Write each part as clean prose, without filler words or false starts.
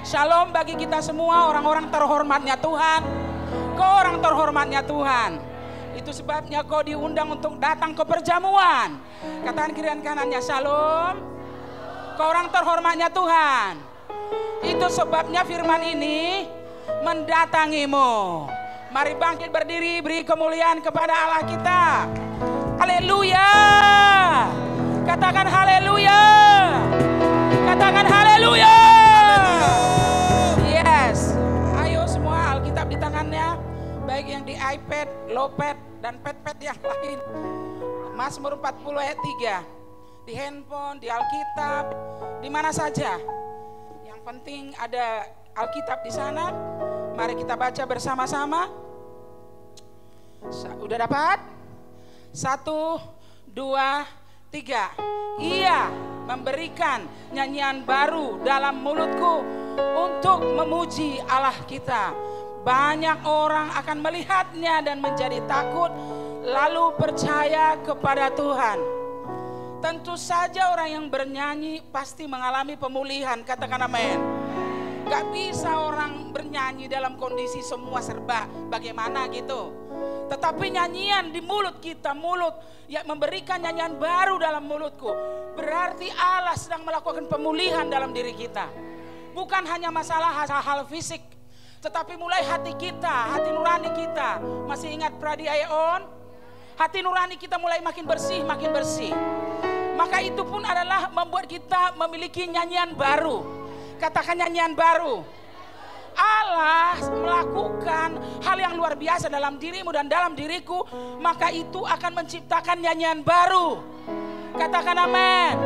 Shalom bagi kita semua orang-orang terhormatnya Tuhan. Kau orang terhormatnya Tuhan. Itu sebabnya kau diundang untuk datang ke perjamuan. Katakan kiri dan kanannya, shalom. Kau orang terhormatnya Tuhan. Itu sebabnya firman ini mendatangimu. Mari bangkit berdiri, beri kemuliaan kepada Allah kita. Haleluya. Katakan haleluya. Katakan haleluya. Yes. Ayo semua, Alkitab di tangannya, baik yang di iPad, Lowpad dan pad-pad yang lain. Mazmur 40 ayat 3. Di handphone, di Alkitab, di mana saja. Yang penting ada Alkitab di sana. Mari kita baca bersama-sama. Udah dapat? 1, 2, 3. Ia memberikan nyanyian baru dalam mulutku untuk memuji Allah kita. Banyak orang akan melihatnya dan menjadi takut, lalu percaya kepada Tuhan. Tentu saja orang yang bernyanyi pasti mengalami pemulihan. Katakan amin. Gak bisa orang bernyanyi dalam kondisi semua serba bagaimana gitu. Tetapi nyanyian di mulut kita, mulut yang memberikan nyanyian baru dalam mulutku, berarti Allah sedang melakukan pemulihan dalam diri kita. Bukan hanya masalah hal-hal fisik, tetapi mulai hati kita, hati nurani kita. Masih ingat Pradi Aeon? Hati nurani kita mulai makin bersih, makin bersih. Maka itu pun adalah membuat kita memiliki nyanyian baru. Katakan nyanyian baru. Allah melakukan hal yang luar biasa dalam dirimu dan dalam diriku, maka itu akan menciptakan nyanyian baru. Katakan amin.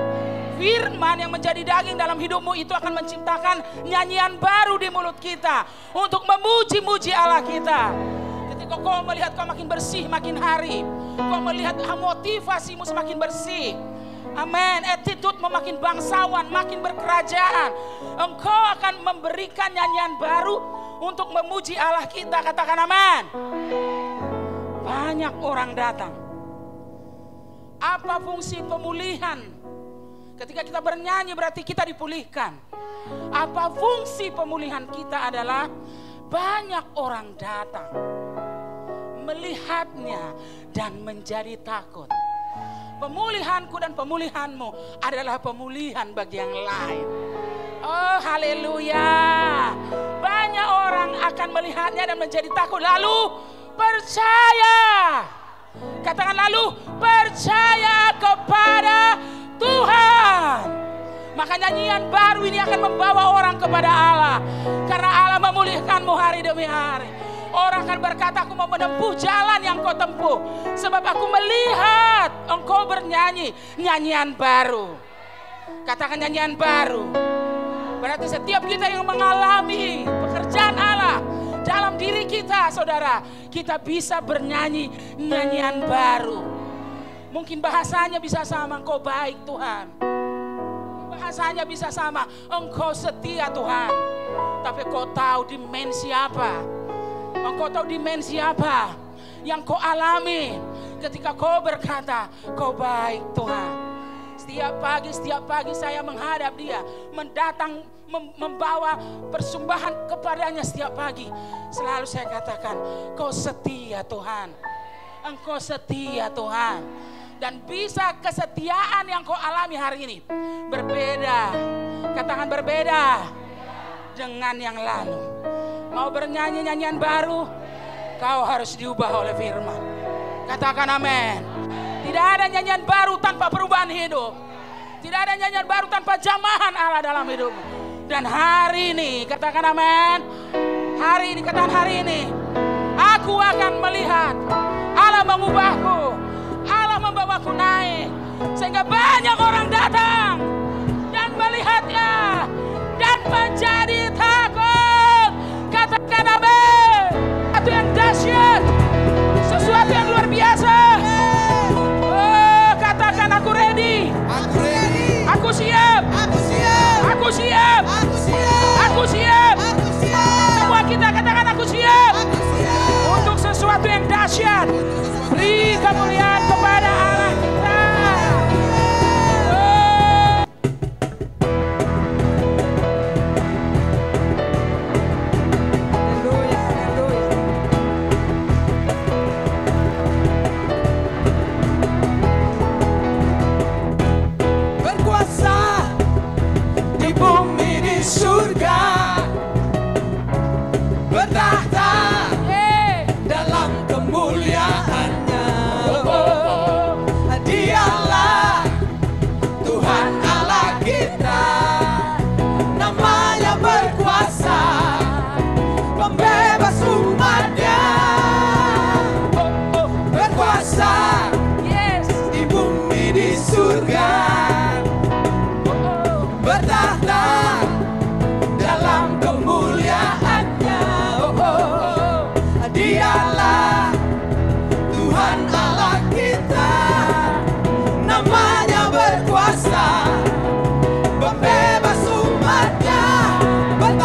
Firman yang menjadi daging dalam hidupmu itu akan menciptakan nyanyian baru di mulut kita untuk memuji-muji Allah kita. Ketika kau melihat kau makin bersih makin hari, kau melihat motivasimu semakin bersih. Amin. Attitude makin bangsawan, makin berkerajaan. Engkau akan memberikan nyanyian baru untuk memuji Allah kita. Katakan amin. Banyak orang datang. Apa fungsi pemulihan? Ketika kita bernyanyi berarti kita dipulihkan. Apa fungsi pemulihan kita adalah banyak orang datang, melihatnya dan menjadi takut. Pemulihanku dan pemulihanmu adalah pemulihan bagi yang lain. Oh haleluya. Banyak orang akan melihatnya dan menjadi takut, lalu percaya. Katakan lalu percaya kepada Tuhan. Maka nyanyian baru ini akan membawa orang kepada Allah. Karena Allah memulihkanmu hari demi hari. Orang akan berkata, aku mau menempuh jalan yang kau tempuh, sebab aku melihat engkau bernyanyi nyanyian baru. Katakan nyanyian baru. Berarti setiap kita yang mengalami pekerjaan Allah dalam diri kita, saudara, kita bisa bernyanyi nyanyian baru. Mungkin bahasanya bisa sama, engkau baik Tuhan. Bahasanya bisa sama, engkau setia Tuhan. Tapi kau tahu dimensi apa? Engkau tahu dimensi apa yang kau alami ketika kau berkata, kau baik Tuhan. Setiap pagi saya menghadap dia, mendatang membawa persembahan kepadanya setiap pagi. Selalu saya katakan, kau setia Tuhan. Engkau setia Tuhan. Dan bisa kesetiaan yang kau alami hari ini berbeda. Katakan berbeda dengan yang lalu. Mau bernyanyi nyanyian baru, kau harus diubah oleh firman. Katakan amin. Tidak ada nyanyian baru tanpa perubahan hidup. Tidak ada nyanyian baru tanpa jamahan Allah dalam hidup. Dan hari ini, katakan amin. Hari ini, katakan hari ini, aku akan melihat Allah mengubahku. Allah membawaku naik. Sehingga banyak orang datang dan melihatnya dan menjadi takut. Katakan amin. Sesuatu yang dahsyat, sesuatu yang luar biasa. Oh, katakan aku ready. Aku ready. Aku siap. Aku siap. Aku siap. Aku siap. Aku siap. Aku siap. Semua kita katakan aku siap. Aku siap. Untuk sesuatu yang dahsyat. Beri kemuliaan kepada Allah kita. Oh.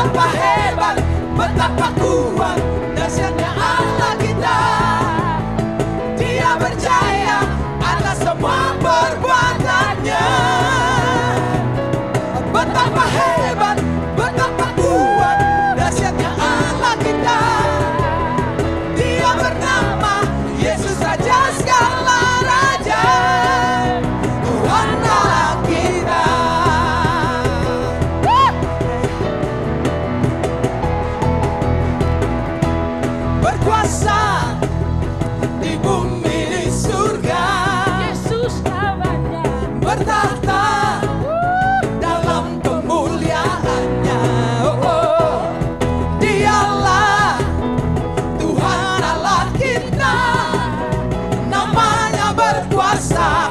Betapa hebat, betapa kuat, dahsyatnya Allah kita. Dia berjaya atas semua perbuatannya. Betapa hebat, betapa kuat, dahsyatnya Allah kita. Dia bernama Yesus Raja segala raja, Tuhan Allah kita. Berkuasa di bumi di surga, Yesus namanya. bertahta dalam kemuliaannya. Oh, oh. Dialah Tuhan Allah kita, namanya berkuasa,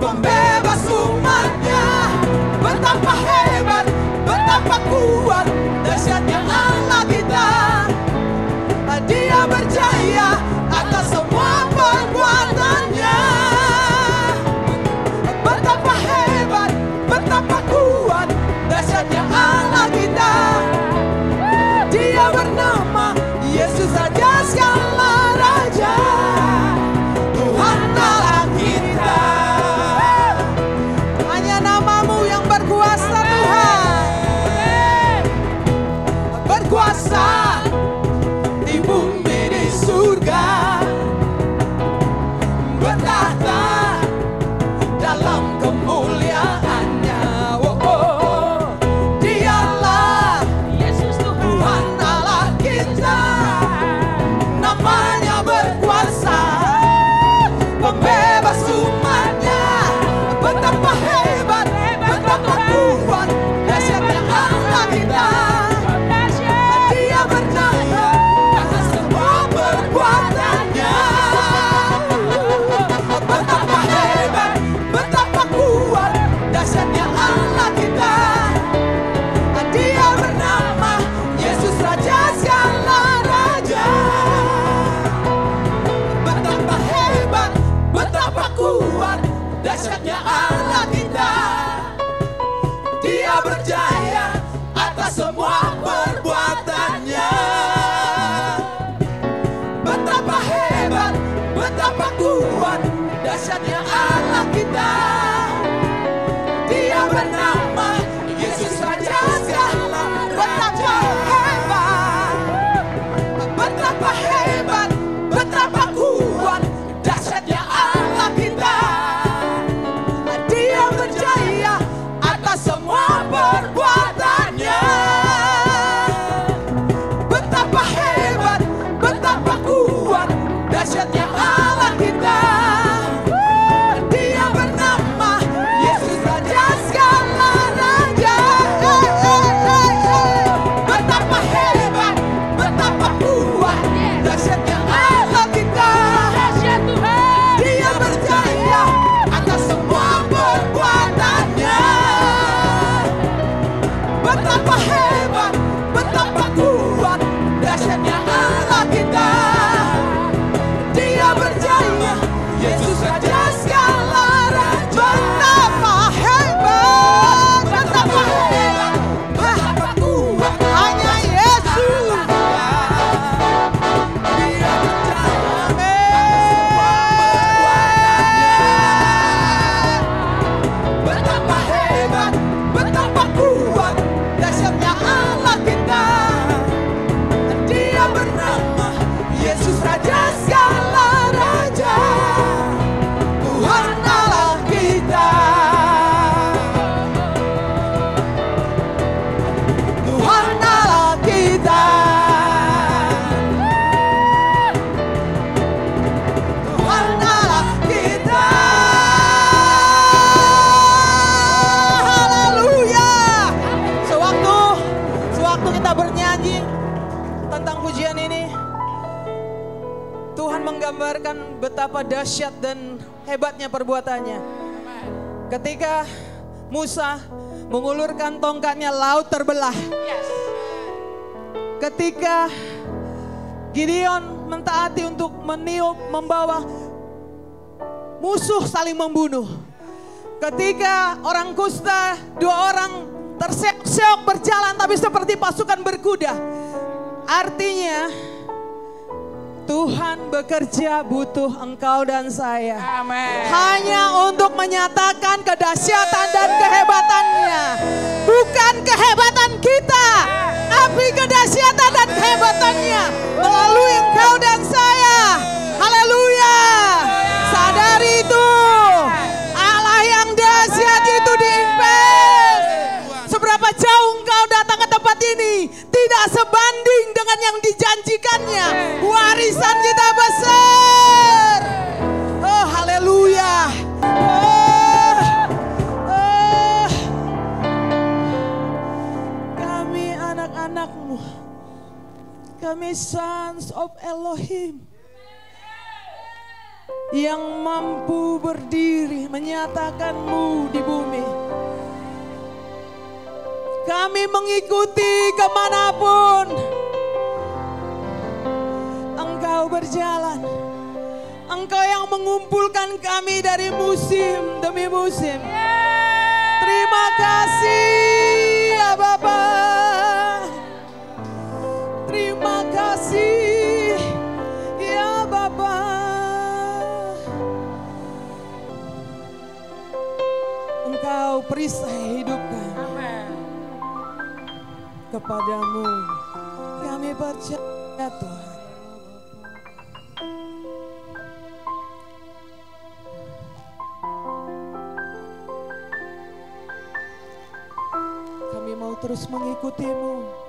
pembebas umatnya. Betapa hebat, betapa kuat, dahsyatnya Allah kita. Dia berjaya atas semua perbuatannya. Betapa hebat, betapa kuat, dahsyatnya Allah kita. Dia bernama Yesus Raja segala raja, Tuhan Allah kita. Hanya namamu yang berkuasa Tuhan. Berkuasa di bumi di surga, bertahta dalam kemuliaannya. Oh, oh. Dialah Yesus Tuhan. Tuhan Allah kita, namanya berkuasa, pembebas umatnya. Betapa hebat, betapa kuat, dahsyatnya Allah kita. Dia berdaya atas semua perbuatannya. Betapa hebat, betapa kuat, dahsyatnya Allah kita. Dia bernama Yesus Raja segala raja. Betapa hebat, betapa kuat, dahsyatnya Allah kita. Dia berjaya atas semua perbuatannya. Betapa hebat, betapa kuat, dahsyatnya Allah kita. Dia bernama Yesus Raja segala raja. Betapa hebat, betapa kuat, dahsyatnya Allah kita. Dia berjaya atas semua perbuatannya. Betapa hebat, betapa kuat, dahsyatnya Allah kita. Dia bernama Yesus Raja segala raja. Betapa hebat, betapa kuat, dahsyatnya Allah kita. Dahsyat Tuhan. Dia berjaya atas semua perbuatannya. Betapa hebat, betapa kuat, dahsyatnya Allah kita. Dia berjaya, Yesus Raja segala raja. Betapa hebat, betapa hebat, betapa kuat, hanya Yesus. Dia berjaya betapa hebat, betapa kuat, dahsyatnya Allah kita. Dia bernama Yesus Raja segala raja, Tuhan Allah kita. Tuhan Allah kita. Tuhan Allah kita. Haleluya. Sewaktu kita bernyanyi tentang pujian ini, Tuhan menggambarkan betapa dahsyat dan hebatnya perbuatannya. Ketika Musa mengulurkan tongkatnya, laut terbelah. Yes. Ketika Gideon mentaati untuk meniup, membawa musuh saling membunuh. Ketika orang kusta, 2 orang terseok-seok berjalan tapi seperti pasukan berkuda. Artinya Tuhan bekerja butuh engkau dan saya. Amin. Hanya untuk menyatakan kedahsyatan dan kehebatannya. Bukan kehebatan kita, tapi kedahsyatan dan kehebatannya melalui engkau dan saya. Haleluya. Sadari itu. Allah yang dahsyat itu diimpes. Seberapa jauh engkau datang ke tempat ini tidak sebanding dengan yang dijanjikannya. Warisan kita besar. Oh, haleluya. Kami anak-anakmu. Kami sons of Elohim. Yang mampu berdiri menyatakan-Mu di bumi. Kami mengikuti kemanapun Engkau berjalan. Engkau yang mengumpulkan kami dari musim demi musim. Terima kasih ya Bapa. Terima kasih ya Bapa. Engkau perisai hidup kami. Kepadamu kami percaya Tuhan. Kami mau terus mengikuti-Mu.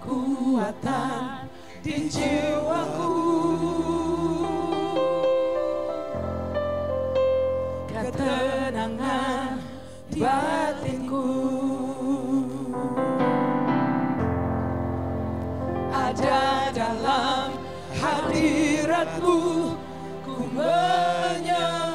Kekuatan di jiwaku, ketenangan di batinku, ada dalam hadirat-Mu, ku menyembah-Mu.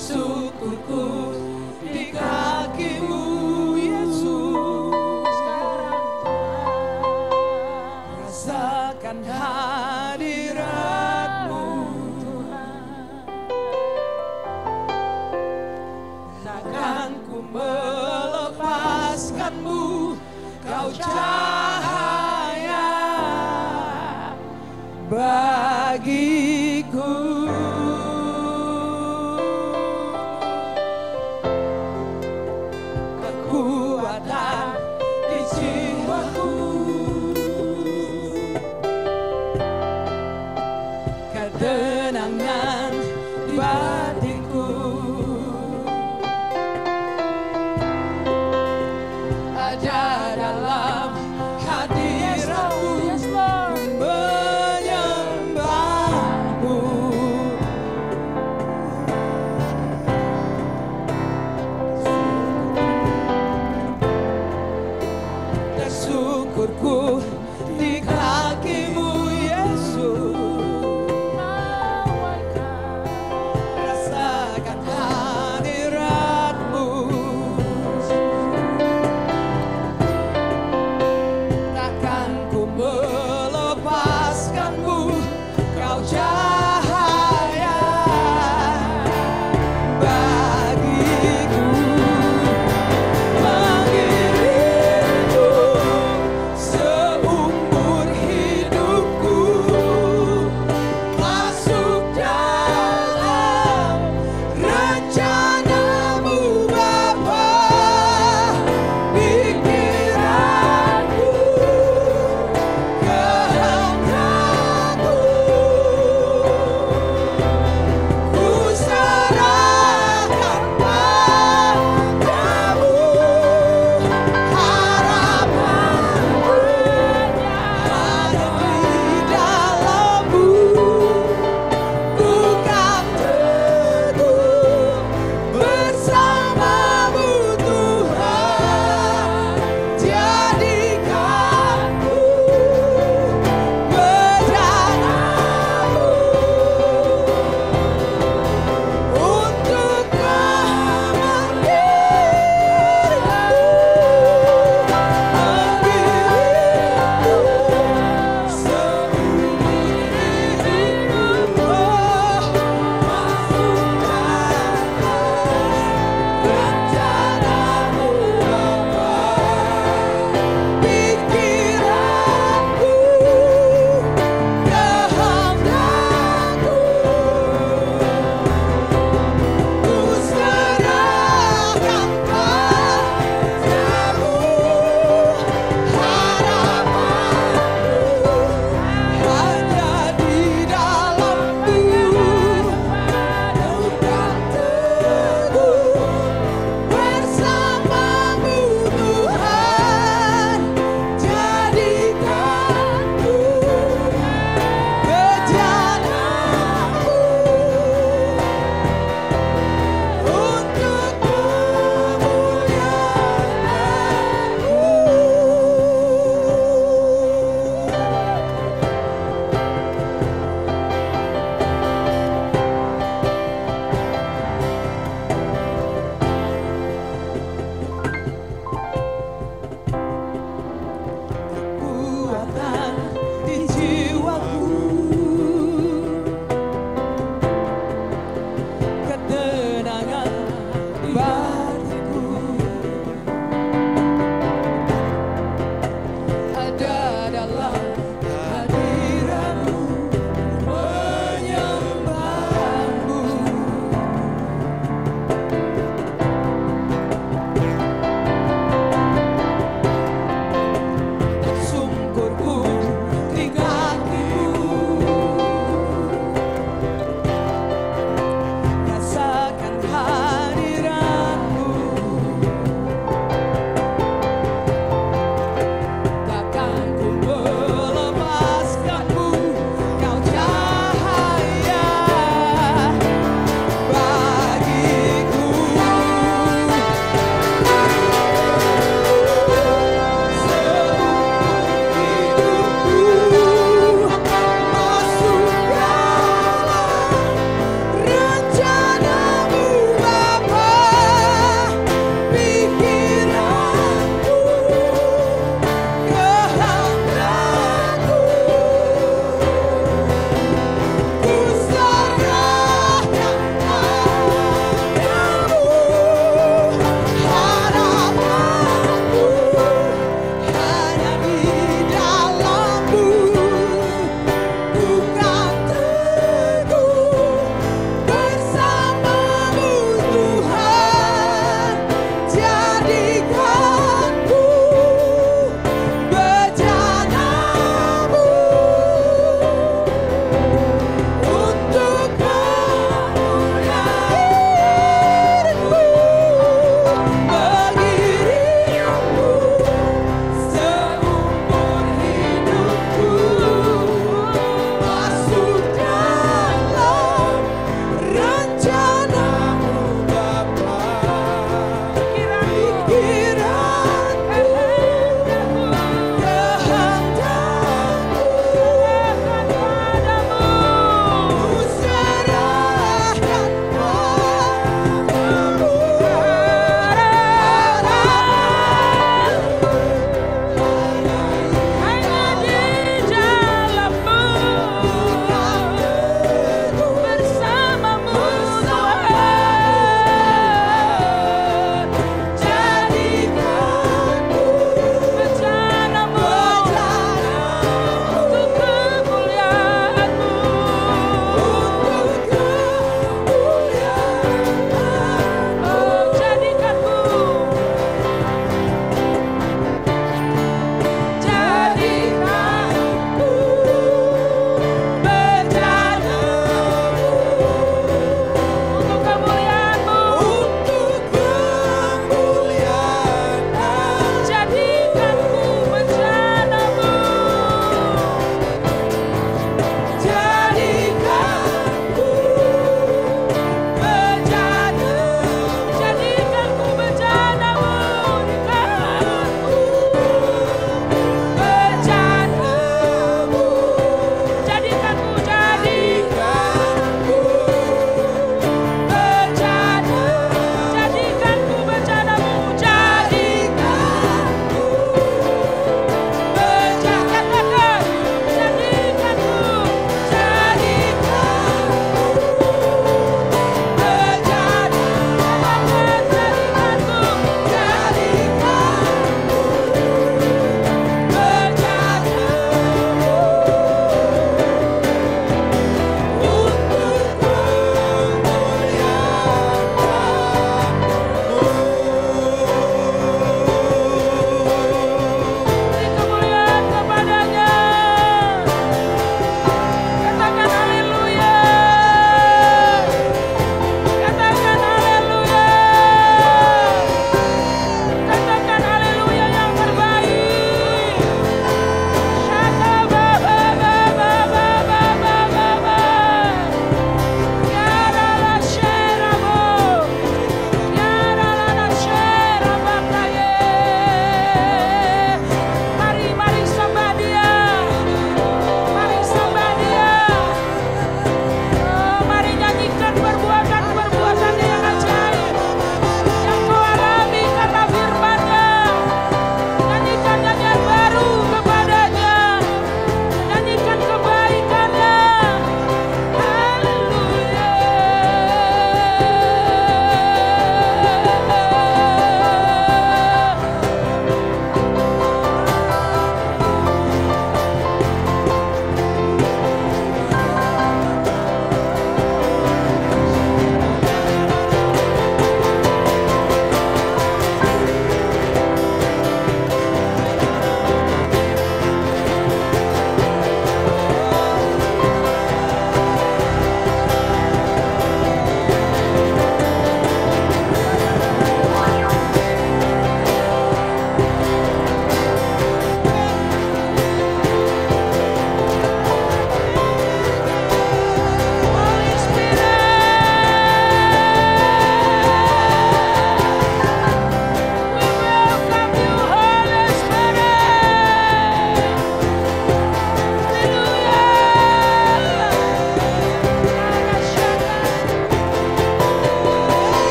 Syukurku di kaki-Mu Yesus. Rasakan hadirat-Mu takkan ku melepaskan-Mu, Kau cahaya bagiku. Kekuatan di jiwaku, ketenangan di batinku, ada dalam hadirat-Mu, menyembah-Mu.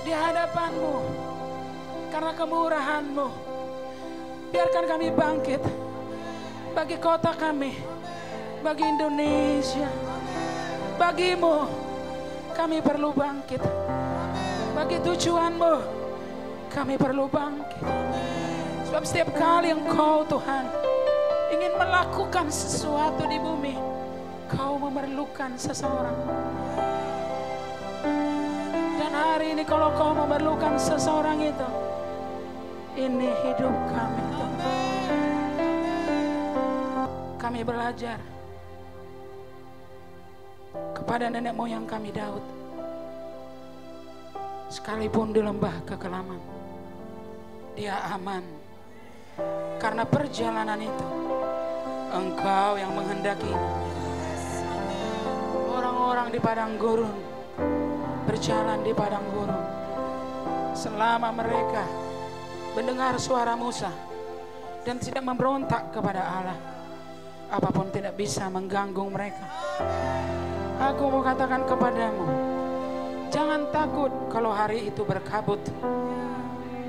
di hadapan-Mu. Karena kemurahan-Mu, biarkan kami bangkit bagi kota kami, bagi Indonesia. Bagi-Mu kami perlu bangkit. Bagi tujuan-Mu kami perlu bangkit. Sebab setiap kali Engkau Tuhan ingin melakukan sesuatu di bumi, Kau memerlukan seseorang. Dan hari ini kalau Kau memerlukan seseorang itu, ini hidup kami Tuhan. Kami belajar kepada nenek moyang kami Daud. Sekalipun di lembah kekelaman, dia aman. Karena perjalanan itu Engkau yang menghendakinya. Orang-orang di padang gurun berjalan di padang gurun selama mereka mendengar suara Musa dan tidak memberontak kepada Allah. Apapun tidak bisa mengganggu mereka. Aku mau katakan kepadamu, jangan takut kalau hari itu berkabut.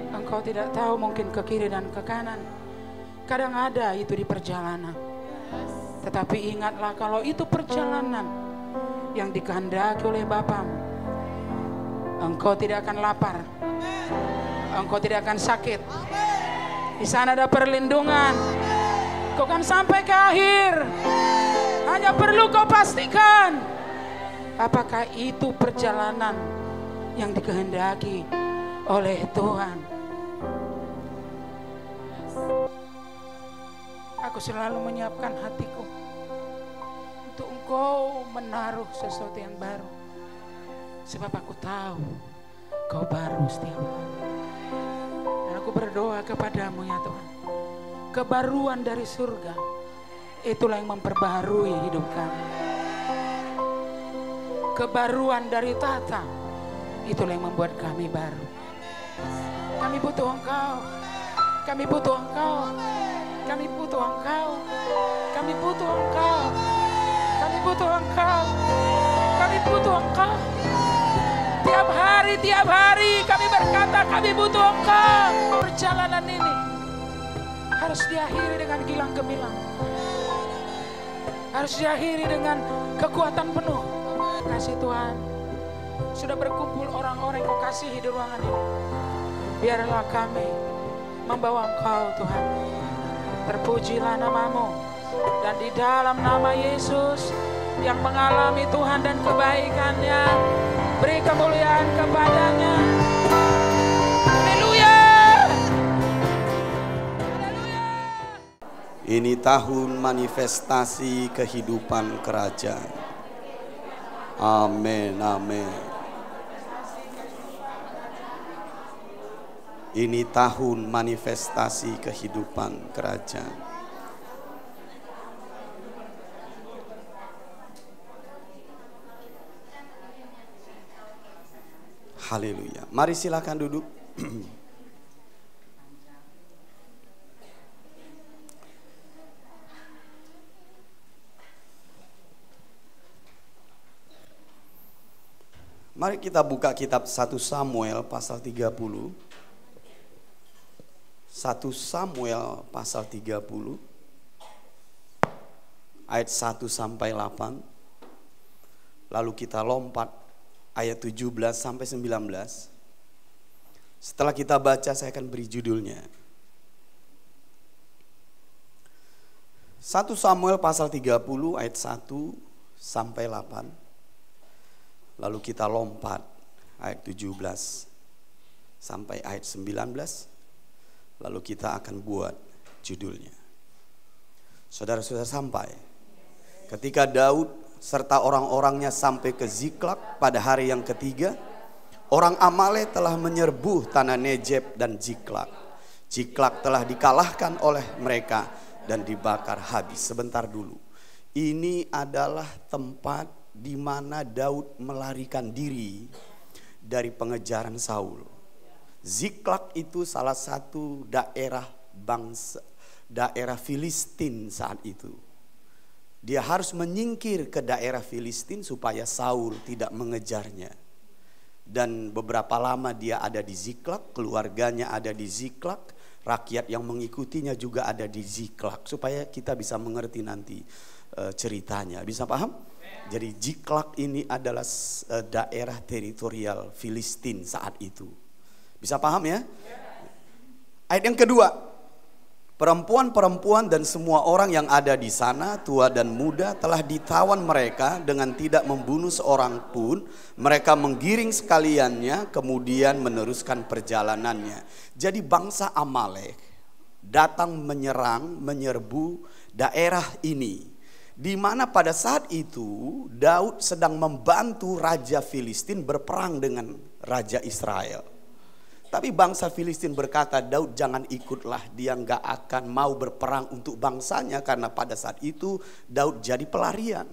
Engkau tidak tahu, mungkin ke kiri dan ke kanan. Kadang ada itu di perjalanan. Tetapi ingatlah kalau itu perjalanan yang dikehendaki oleh Bapamu. Engkau tidak akan lapar. Engkau tidak akan sakit. Di sana ada perlindungan. Kau akan sampai ke akhir. Hanya perlu kau pastikan apakah itu perjalanan yang dikehendaki oleh Tuhan. Aku selalu menyiapkan hatiku untuk Engkau menaruh sesuatu yang baru. Sebab aku tahu Kau baru setiap hari. Dan aku berdoa kepadamu ya Tuhan, kebaruan dari surga itulah yang memperbaharui hidup kami. Kebaruan dari tata itulah yang membuat kami baru. Kami butuh Engkau. Kami butuh Engkau. Kami butuh Engkau. Kami butuh Engkau. Kami butuh Engkau. Kami butuh Engkau. Tiap hari kami berkata kami butuh Engkau. Perjalanan ini harus diakhiri dengan gilang gemilang. Harus diakhiri dengan kekuatan penuh. Kasih Tuhan, sudah berkumpul orang-orang yang Kau kasihi di ruangan ini. Biarlah kami membawa Engkau Tuhan. Terpujilah nama-Mu. Dan di dalam nama Yesus yang mengalami Tuhan dan kebaikan-Nya, beri kemuliaan kepadanya. Haleluya. Haleluya. Ini tahun manifestasi kehidupan kerajaan. Amin, amin. Ini tahun manifestasi kehidupan kerajaan. Haleluya. Mari silakan duduk. Mari kita buka kitab 1 Samuel pasal 30. 1 Samuel pasal 30 ayat 1 sampai 8. Lalu kita lompat ayat 17 sampai 19. Setelah kita baca, saya akan beri judulnya. 1 Samuel pasal 30 ayat 1 sampai 8. Lalu kita lompat ayat 17 sampai ayat 19. Lalu kita akan buat judulnya. Saudara-saudara sampai. Ketika Daud serta orang-orangnya sampai ke Ziklag pada hari yang ketiga, orang Amalek telah menyerbu tanah Negeb dan Ziklag. Ziklag telah dikalahkan oleh mereka dan dibakar habis. Sebentar dulu. Ini adalah tempat di mana Daud melarikan diri dari pengejaran Saul. Ziklag itu salah satu daerah bangsa, daerah Filistin saat itu. Dia harus menyingkir ke daerah Filistin supaya Saul tidak mengejarnya. Dan beberapa lama dia ada di Ziklag, keluarganya ada di Ziklag, rakyat yang mengikutinya juga ada di Ziklag. Supaya kita bisa mengerti nanti ceritanya. Bisa paham? Jadi Ziklag ini adalah daerah teritorial Filistin saat itu. Bisa paham ya? Ayat yang kedua. Perempuan-perempuan dan semua orang yang ada di sana, tua dan muda, telah ditawan mereka dengan tidak membunuh seorang pun. Mereka menggiring sekaliannya, kemudian meneruskan perjalanannya. Jadi bangsa Amalek datang menyerbu daerah ini. Di mana pada saat itu Daud sedang membantu Raja Filistin berperang dengan Raja Israel. Tapi bangsa Filistin berkata, Daud jangan ikutlah, dia nggak akan mau berperang untuk bangsanya karena pada saat itu Daud jadi pelarian.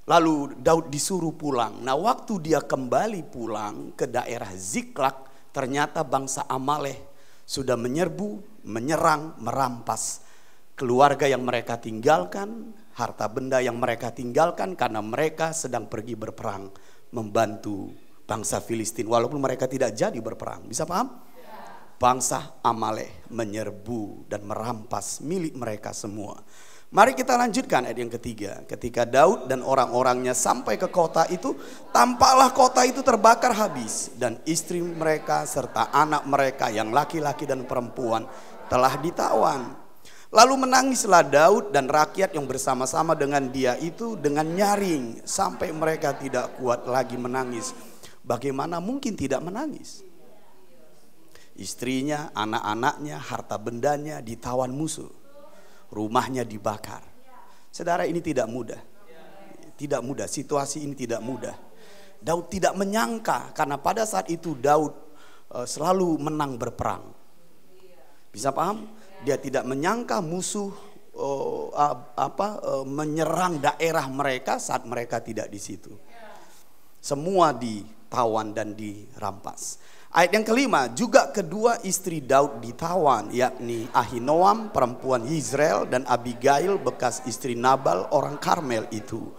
Lalu Daud disuruh pulang. Nah waktu dia kembali pulang ke daerah Ziklag, ternyata bangsa Amalek sudah menyerbu, menyerang, merampas keluarga yang mereka tinggalkan, harta benda yang mereka tinggalkan karena mereka sedang pergi berperang membantu bangsa Filistin, walaupun mereka tidak jadi berperang. Bisa paham? Bangsa Amalek menyerbu dan merampas milik mereka semua. Mari kita lanjutkan ayat yang ketiga. Ketika Daud dan orang-orangnya sampai ke kota itu, tampaklah kota itu terbakar habis. Dan istri mereka serta anak mereka yang laki-laki dan perempuan telah ditawan. Lalu menangislah Daud dan rakyat yang bersama-sama dengan dia itu dengan nyaring, sampai mereka tidak kuat lagi menangis. Bagaimana mungkin tidak menangis? Istrinya, anak-anaknya, harta bendanya ditawan musuh. Rumahnya dibakar. Saudara, ini tidak mudah. Tidak mudah, situasi ini tidak mudah. Daud tidak menyangka karena pada saat itu Daud selalu menang berperang. Bisa paham? Dia tidak menyangka musuh menyerang daerah mereka saat mereka tidak di situ. Semua ditawan dan dirampas. Ayat yang kelima, juga kedua istri Daud ditawan, yakni Ahinoam perempuan Yizreel dan Abigail bekas istri Nabal orang Karmel itu.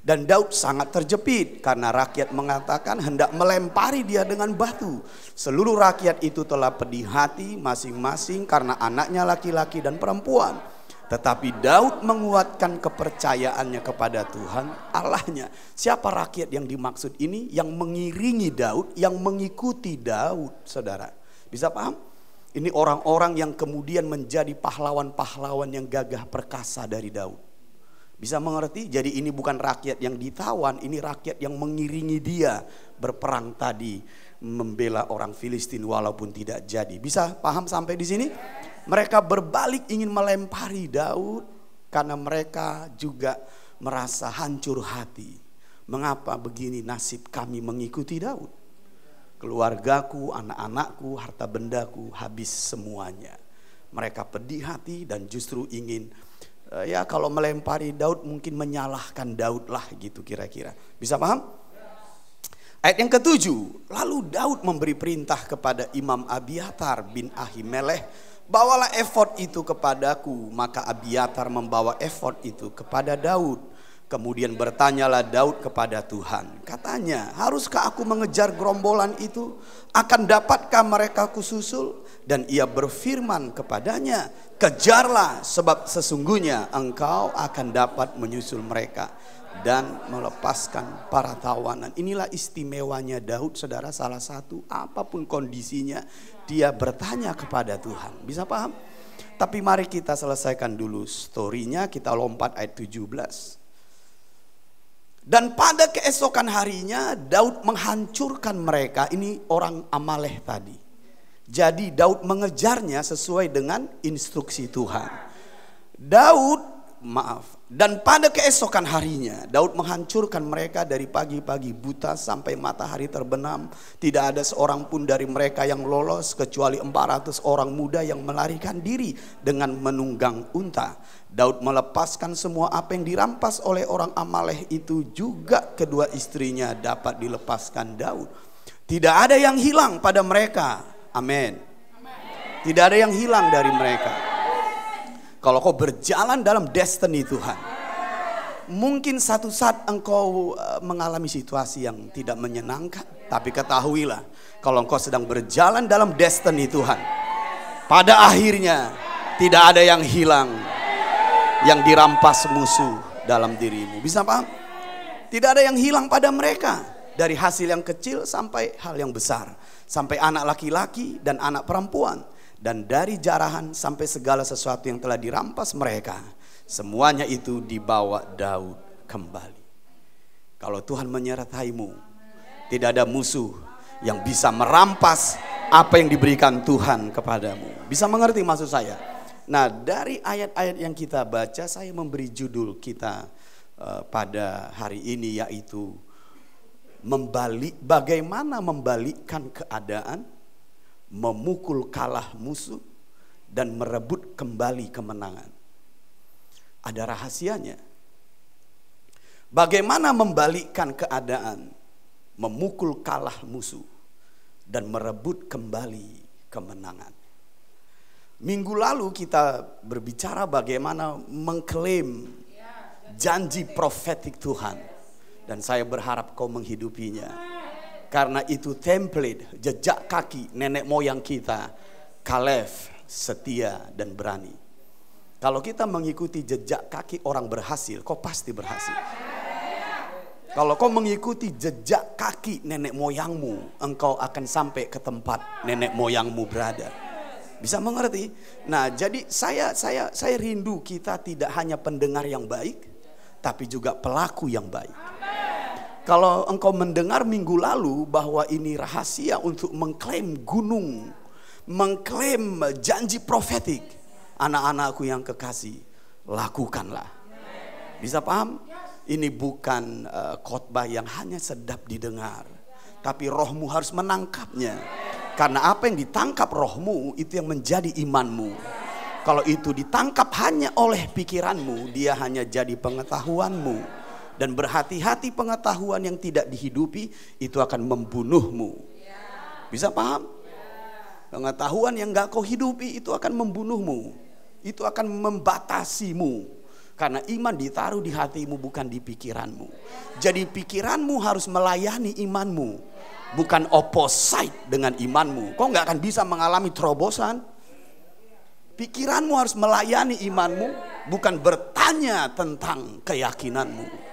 Dan Daud sangat terjepit karena rakyat mengatakan hendak melempari dia dengan batu. Seluruh rakyat itu telah pedih hati masing-masing karena anaknya laki-laki dan perempuan. Tetapi Daud menguatkan kepercayaannya kepada Tuhan Allahnya. Siapa rakyat yang dimaksud ini? Yang mengiringi Daud, yang mengikuti Daud, saudara. Bisa paham? Ini orang-orang yang kemudian menjadi pahlawan-pahlawan yang gagah perkasa dari Daud. Bisa mengerti? Jadi ini bukan rakyat yang ditawan, ini rakyat yang mengiringi dia berperang tadi, membela orang Filistin walaupun tidak jadi. Bisa paham sampai di sini? Mereka berbalik ingin melempari Daud karena mereka juga merasa hancur hati. Mengapa begini nasib kami mengikuti Daud? Keluargaku, anak-anakku, harta bendaku habis semuanya. Mereka pedih hati dan justru ingin kalau melempari Daud mungkin menyalahkan Daud lah gitu kira-kira. Bisa paham? Ayat yang ketujuh, lalu Daud memberi perintah kepada Imam Abiatar bin Ahimelech, bawalah efod itu kepadaku. Maka Abiatar membawa efod itu kepada Daud. Kemudian bertanyalah Daud kepada Tuhan. Katanya, haruskah aku mengejar gerombolan itu? Akan dapatkah mereka kususul? Dan ia berfirman kepadanya, kejarlah sebab sesungguhnya engkau akan dapat menyusul mereka dan melepaskan para tawanan. Inilah istimewanya Daud, saudara. Salah satu, apapun kondisinya, dia bertanya kepada Tuhan. Bisa paham? Tapi mari kita selesaikan dulu storynya. Kita lompat ayat 17. Dan pada keesokan harinya Daud menghancurkan mereka. Ini orang Amalek tadi. Jadi Daud mengejarnya sesuai dengan instruksi Tuhan. Dan pada keesokan harinya Daud menghancurkan mereka dari pagi-pagi buta sampai matahari terbenam. Tidak ada seorang pun dari mereka yang lolos kecuali 400 orang muda yang melarikan diri dengan menunggang unta. Daud melepaskan semua apa yang dirampas oleh orang Amalek itu, juga kedua istrinya dapat dilepaskan Daud. Tidak ada yang hilang pada mereka. Amin. Tidak ada yang hilang dari mereka. Kalau kau berjalan dalam destiny Tuhan, Mungkin satu saat engkau mengalami situasi yang tidak menyenangkan. Tapi ketahuilah, kalau engkau sedang berjalan dalam destiny Tuhan, pada akhirnya tidak ada yang hilang, yang dirampas musuh dalam dirimu. Bisa paham? Tidak ada yang hilang pada mereka. Dari hasil yang kecil sampai hal yang besar. Sampai anak laki-laki dan anak perempuan. Dan dari jarahan sampai segala sesuatu yang telah dirampas mereka. Semuanya itu dibawa Daud kembali. Kalau Tuhan menyertaimu, tidak ada musuh yang bisa merampas apa yang diberikan Tuhan kepadamu. Bisa mengerti maksud saya? Nah, dari ayat-ayat yang kita baca, saya memberi judul kita pada hari ini, yaitu bagaimana membalikkan keadaan, memukul kalah musuh, dan merebut kembali kemenangan. Ada rahasianya. Bagaimana membalikkan keadaan, memukul kalah musuh, dan merebut kembali kemenangan. Minggu lalu kita berbicara bagaimana mengklaim janji profetik Tuhan. Dan saya berharap kau menghidupinya. Karena itu template, jejak kaki nenek moyang kita, Kaleb, setia dan berani. Kalau kita mengikuti jejak kaki orang berhasil, kau pasti berhasil. Kalau kau mengikuti jejak kaki nenek moyangmu, engkau akan sampai ke tempat nenek moyangmu berada. Bisa mengerti? Nah, jadi saya rindu kita tidak hanya pendengar yang baik, tapi juga pelaku yang baik. Kalau engkau mendengar minggu lalu bahwa ini rahasia untuk mengklaim gunung, mengklaim janji profetik, anak-anakku yang kekasih, lakukanlah. Bisa paham? Ini bukan khotbah yang hanya sedap didengar, tapi rohmu harus menangkapnya. Karena apa yang ditangkap rohmu, itu yang menjadi imanmu. Kalau itu ditangkap hanya oleh pikiranmu, dia hanya jadi pengetahuanmu. Dan berhati-hati, pengetahuan yang tidak dihidupi itu akan membunuhmu. Bisa paham? Pengetahuan yang gak kau hidupi itu akan membunuhmu. Itu akan membatasimu. Karena iman ditaruh di hatimu, bukan di pikiranmu. Jadi pikiranmu harus melayani imanmu, bukan opposite dengan imanmu. Kau gak akan bisa mengalami terobosan. Pikiranmu harus melayani imanmu, bukan bertanya tentang keyakinanmu.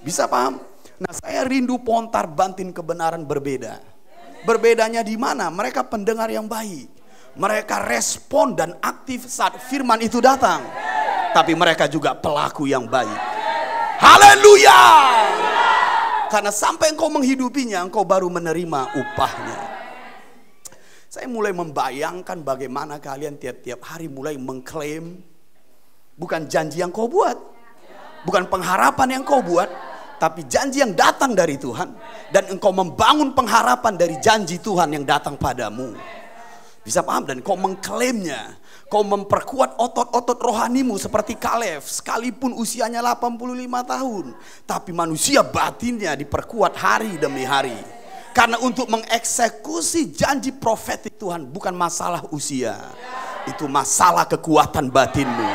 Bisa paham? Nah, saya rindu Pontar Bantin kebenaran berbeda. Berbedanya di mana? Mereka pendengar yang baik. Mereka respon dan aktif saat firman itu datang. Tapi mereka juga pelaku yang baik. Haleluya! Karena sampai engkau menghidupinya, engkau baru menerima upahnya. Saya mulai membayangkan bagaimana kalian tiap-tiap hari mulai mengklaim bukan janji yang kau buat, bukan pengharapan yang kau buat, tapi janji yang datang dari Tuhan. Dan engkau membangun pengharapan dari janji Tuhan yang datang padamu. Bisa paham? Dan kau mengklaimnya. Kau memperkuat otot-otot rohanimu seperti Kaleb. Sekalipun usianya 85 tahun. Tapi manusia batinnya diperkuat hari demi hari. Karena untuk mengeksekusi janji profetik Tuhan bukan masalah usia. Itu masalah kekuatan batinmu.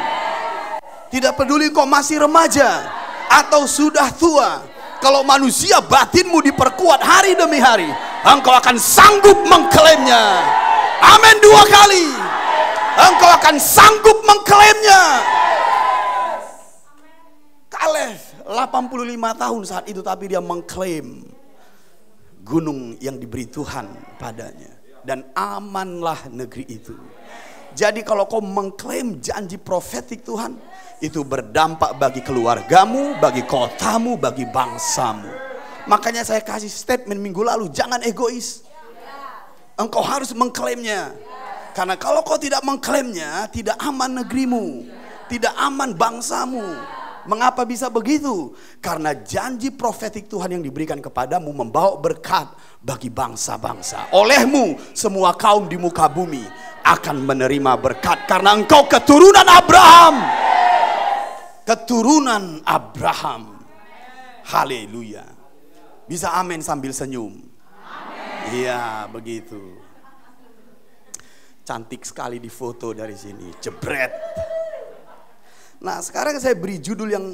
Tidak peduli kau masih remaja atau sudah tua, kalau manusia batinmu diperkuat hari demi hari, engkau akan sanggup mengklaimnya. Amin 2 kali. Engkau akan sanggup mengklaimnya. Kaleb 85 tahun saat itu, tapi dia mengklaim gunung yang diberi Tuhan padanya. Dan amanlah negeri itu. Jadi kalau kau mengklaim janji profetik Tuhan, itu berdampak bagi keluargamu, bagi kotamu, bagi bangsamu. Makanya saya kasih statement minggu lalu, jangan egois. Engkau harus mengklaimnya. Karena kalau kau tidak mengklaimnya, tidak aman negerimu, tidak aman bangsamu. Mengapa bisa begitu? Karena janji profetik Tuhan yang diberikan kepadamu membawa berkat bagi bangsa-bangsa. Olehmu semua kaum di muka bumi akan menerima berkat, karena engkau keturunan Abraham. Keturunan Abraham. Haleluya. Bisa amin sambil senyum? Iya, begitu. Cantik sekali di foto dari sini. Jebret. Nah, sekarang saya beri judul yang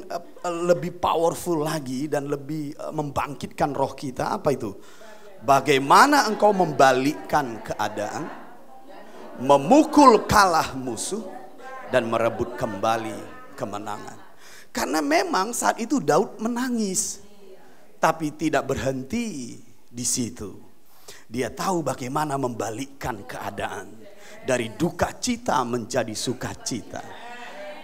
lebih powerful lagi dan lebih membangkitkan roh kita. Apa itu? Bagaimana engkau membalikkan keadaan, memukul kalah musuh, dan merebut kembali kemenangan. Karena memang saat itu Daud menangis, tapi tidak berhenti di situ. Dia tahu bagaimana membalikkan keadaan dari duka cita menjadi sukacita,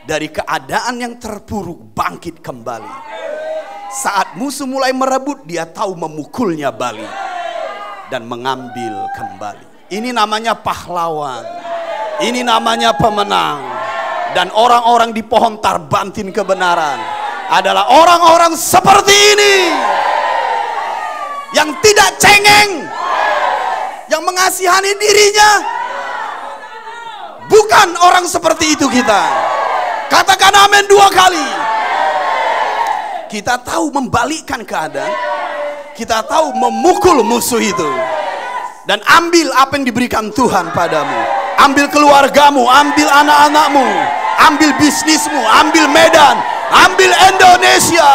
dari keadaan yang terpuruk bangkit kembali. Saat musuh mulai merebut, dia tahu memukulnya balik dan mengambil kembali. Ini namanya pahlawan, ini namanya pemenang. Dan orang-orang di pohon tarbantin kebenaran adalah orang-orang seperti ini, yang tidak cengeng, yang mengasihani dirinya. Bukan orang seperti itu kita. Katakan amin 2 kali. Kita tahu membalikkan keadaan, kita tahu memukul musuh itu, dan ambil apa yang diberikan Tuhan padamu. Ambil keluargamu, ambil anak-anakmu, ambil bisnismu, ambil Medan, ambil Indonesia.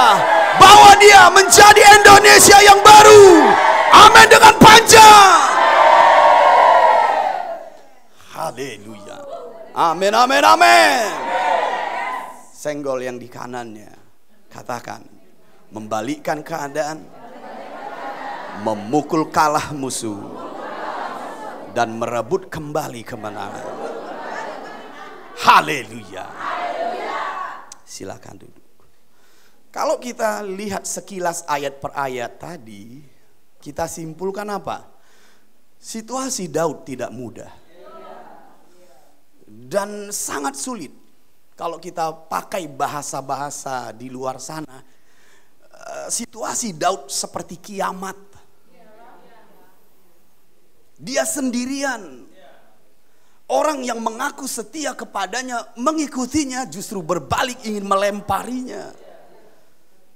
Bawa dia menjadi Indonesia yang baru. Amin dengan panjang. Haleluya. Amin, amin, amin. Senggol yang di kanannya, katakan, membalikkan keadaan, memukul kalah musuh, dan merebut kembali kemenangan. Haleluya. Silakan duduk. Kalau kita lihat sekilas ayat per ayat tadi, kita simpulkan apa? Situasi Daud tidak mudah dan sangat sulit. Kalau kita pakai bahasa-bahasa di luar sana, situasi Daud seperti kiamat. Dia sendirian. Orang yang mengaku setia kepadanya, mengikutinya, justru berbalik ingin melemparinya.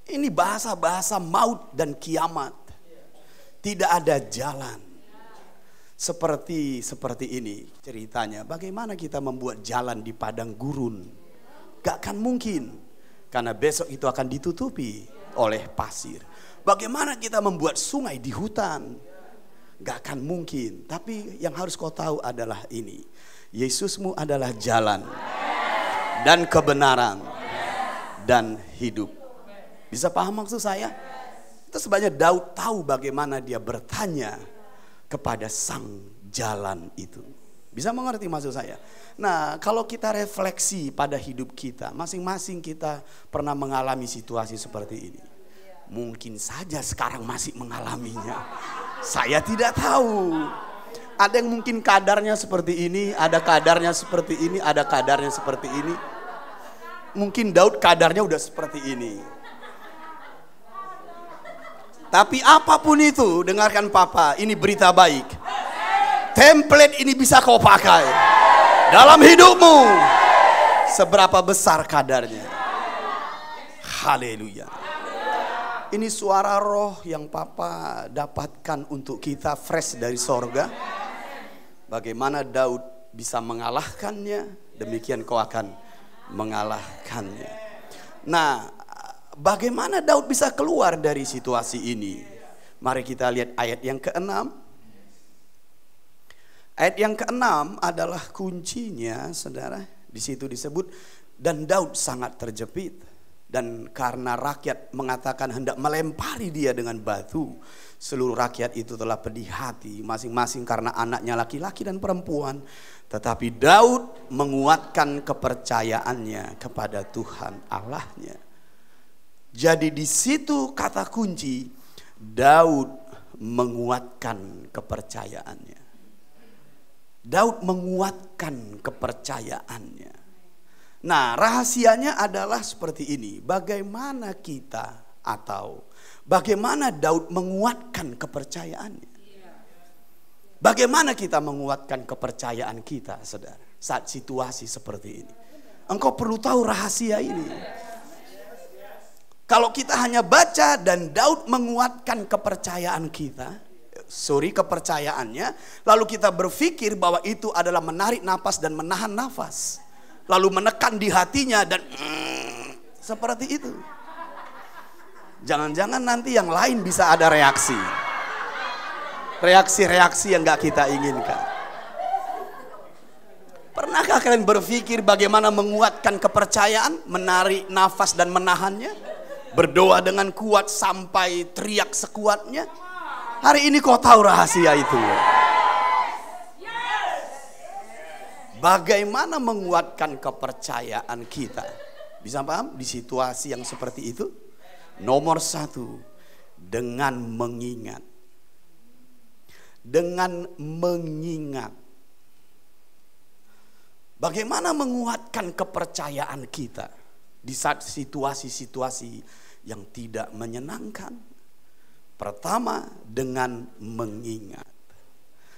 Ini bahasa-bahasa maut dan kiamat. Tidak ada jalan. Seperti ini ceritanya. Bagaimana kita membuat jalan di padang gurun? Gak akan mungkin. Karena besok itu akan ditutupi oleh pasir. Bagaimana kita membuat sungai di hutan? Gak akan mungkin. Tapi yang harus kau tahu adalah ini. Yesusmu adalah jalan dan kebenaran dan hidup. Bisa paham maksud saya? Itu sebabnya Daud tahu bagaimana dia bertanya kepada sang jalan itu. Bisa mengerti maksud saya? Nah, kalau kita refleksi pada hidup kita, masing-masing kita pernah mengalami situasi seperti ini. Mungkin saja sekarang masih mengalaminya. Saya tidak tahu. Ada yang mungkin kadarnya seperti ini, ada kadarnya seperti ini, ada kadarnya seperti ini. Mungkin Daud kadarnya udah seperti ini. Tapi apapun itu, dengarkan Papa, ini berita baik. Template ini bisa kau pakai dalam hidupmu. Seberapa besar kadarnya. Haleluya. Ini suara roh yang Papa dapatkan untuk kita fresh dari sorga. Bagaimana Daud bisa mengalahkannya, demikian kau akan mengalahkannya. Nah, bagaimana Daud bisa keluar dari situasi ini? Mari kita lihat ayat yang ke-6. Ayat yang ke-6 adalah kuncinya, saudara. Di situ disebut, dan Daud sangat terjepit. Dan karena rakyat mengatakan hendak melempari dia dengan batu, seluruh rakyat itu telah pedih hati, masing-masing karena anaknya laki-laki dan perempuan. Tetapi Daud menguatkan kepercayaannya kepada Tuhan Allahnya. Jadi di situ kata kunci, Daud menguatkan kepercayaannya. Daud menguatkan kepercayaannya. Nah, rahasianya adalah seperti ini. Bagaimana kita atau bagaimana Daud menguatkan kepercayaannya? Bagaimana kita menguatkan kepercayaan kita, saudara, saat situasi seperti ini? Engkau perlu tahu rahasia ini. Kalau kita hanya baca dan Daud menguatkan kepercayaan kita, kepercayaannya, lalu kita berpikir bahwa itu adalah menarik nafas dan menahan nafas. lalu menekan di hatinya dan seperti itu. Jangan-jangan nanti yang lain bisa ada reaksi. Reaksi-reaksi yang gak kita inginkan. Pernahkah kalian berpikir bagaimana menguatkan kepercayaan? Menarik nafas dan menahannya? Berdoa dengan kuat sampai teriak sekuatnya? Hari ini kau tahu rahasia itu. Bagaimana menguatkan kepercayaan kita? Bisa paham? Di situasi yang seperti itu, nomor satu, dengan mengingat. Dengan mengingat. Bagaimana menguatkan kepercayaan kita di saat situasi-situasi yang tidak menyenangkan? Pertama, dengan mengingat.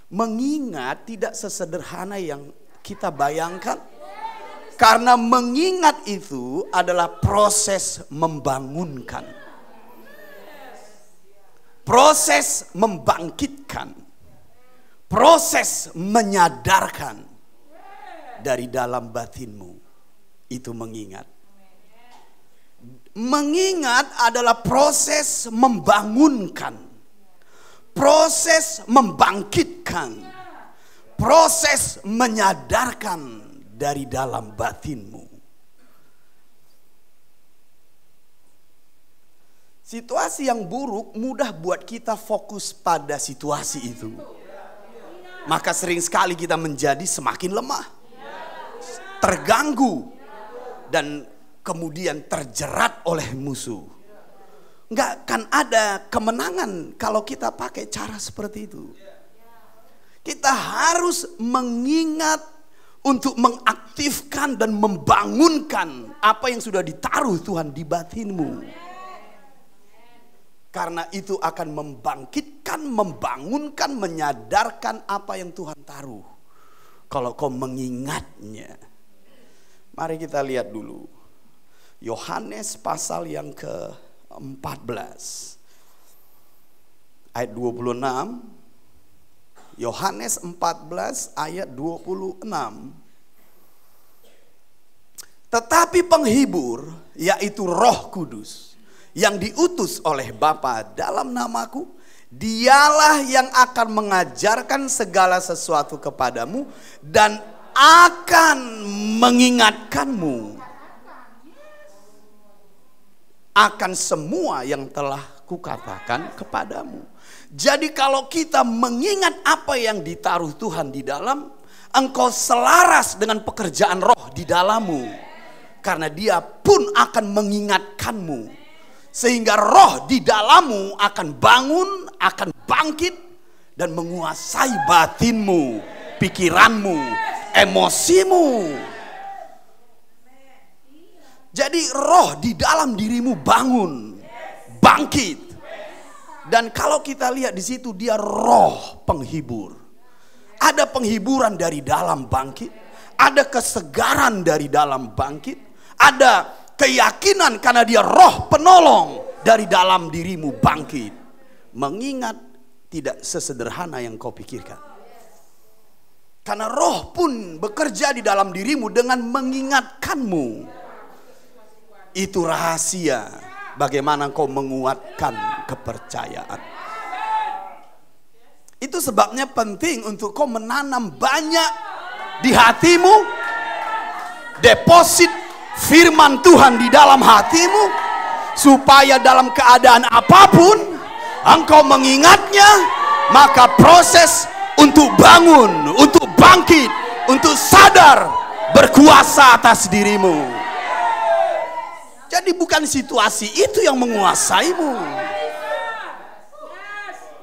Mengingat tidak sesederhana yang kita bayangkan. Karena mengingat itu adalah proses membangunkan. Proses membangkitkan. Proses menyadarkan dari dalam batinmu. Itu mengingat. Mengingat adalah proses membangunkan. Proses membangkitkan. Proses menyadarkan dari dalam batinmu. Situasi yang buruk mudah buat kita fokus pada situasi itu. Maka sering sekali kita menjadi semakin lemah, terganggu, dan kemudian terjerat oleh musuh. Nggak akan ada kemenangan kalau kita pakai cara seperti itu. Kita harus mengingat untuk mengaktifkan dan membangunkan apa yang sudah ditaruh Tuhan di batinmu. Karena itu akan membangkitkan, membangunkan, menyadarkan apa yang Tuhan taruh. Kalau kau mengingatnya. Mari kita lihat dulu. Yohanes pasal yang ke-14. Ayat 26. Yohanes 14 ayat 26. Tetapi penghibur, yaitu Roh Kudus, yang diutus oleh Bapa dalam namaku, dialah yang akan mengajarkan segala sesuatu kepadamu dan akan mengingatkanmu akan semua yang telah kukatakan kepadamu. Jadi kalau kita mengingat apa yang ditaruh Tuhan di dalam, engkau selaras dengan pekerjaan Roh di dalammu. Karena Dia pun akan mengingatkanmu. Sehingga Roh di dalammu akan bangun, akan bangkit dan menguasai batinmu, pikiranmu, emosimu. Jadi Roh di dalam dirimu bangun, bangkit. Dan kalau kita lihat di situ, Dia Roh penghibur. Ada penghiburan dari dalam bangkit, ada kesegaran dari dalam bangkit, ada keyakinan karena Dia Roh penolong dari dalam dirimu bangkit. Mengingat tidak sesederhana yang kau pikirkan. Karena Roh pun bekerja di dalam dirimu dengan mengingatkanmu. Itu rahasia bagaimana kau menguatkan kepercayaan. Itu sebabnya penting untuk kau menanam banyak di hatimu, deposit firman Tuhan di dalam hatimu, supaya dalam keadaan apapun engkau mengingatnya, maka proses untuk bangun, untuk bangkit, untuk sadar berkuasa atas dirimu. Jadi bukan situasi itu yang menguasaimu,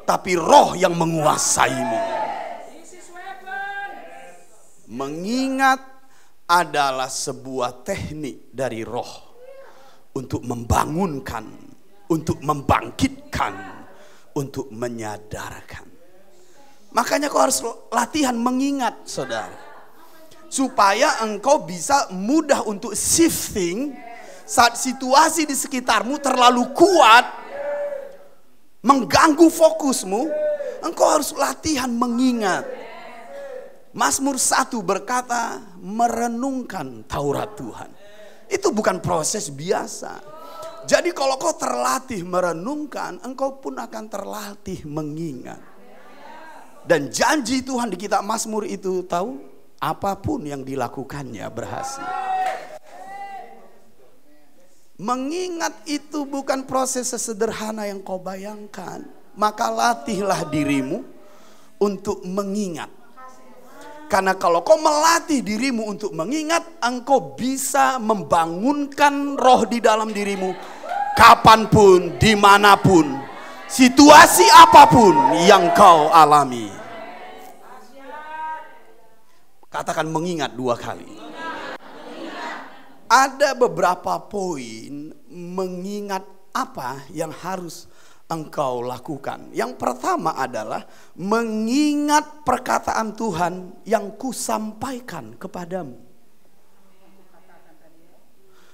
tapi Roh yang menguasaimu. Mengingat adalah sebuah teknik dari Roh untuk membangunkan, untuk membangkitkan, untuk menyadarkan. Makanya kau harus latihan mengingat, saudara, supaya engkau bisa mudah untuk shifting saat situasi di sekitarmu terlalu kuat, mengganggu fokusmu. Engkau harus latihan mengingat. Mazmur 1 berkata merenungkan Taurat Tuhan. Itu bukan proses biasa. Jadi kalau kau terlatih merenungkan, engkau pun akan terlatih mengingat. Dan janji Tuhan di kitab Mazmur itu tahu, apapun yang dilakukannya berhasil. Mengingat itu bukan proses sesederhana yang kau bayangkan. Maka latihlah dirimu untuk mengingat. Karena kalau kau melatih dirimu untuk mengingat, engkau bisa membangunkan roh di dalam dirimu kapanpun, dimanapun, situasi apapun yang kau alami. Katakan mengingat 2 kali. Ada beberapa poin mengingat apa yang harus engkau lakukan. Yang pertama adalah mengingat perkataan Tuhan yang kusampaikan kepadamu.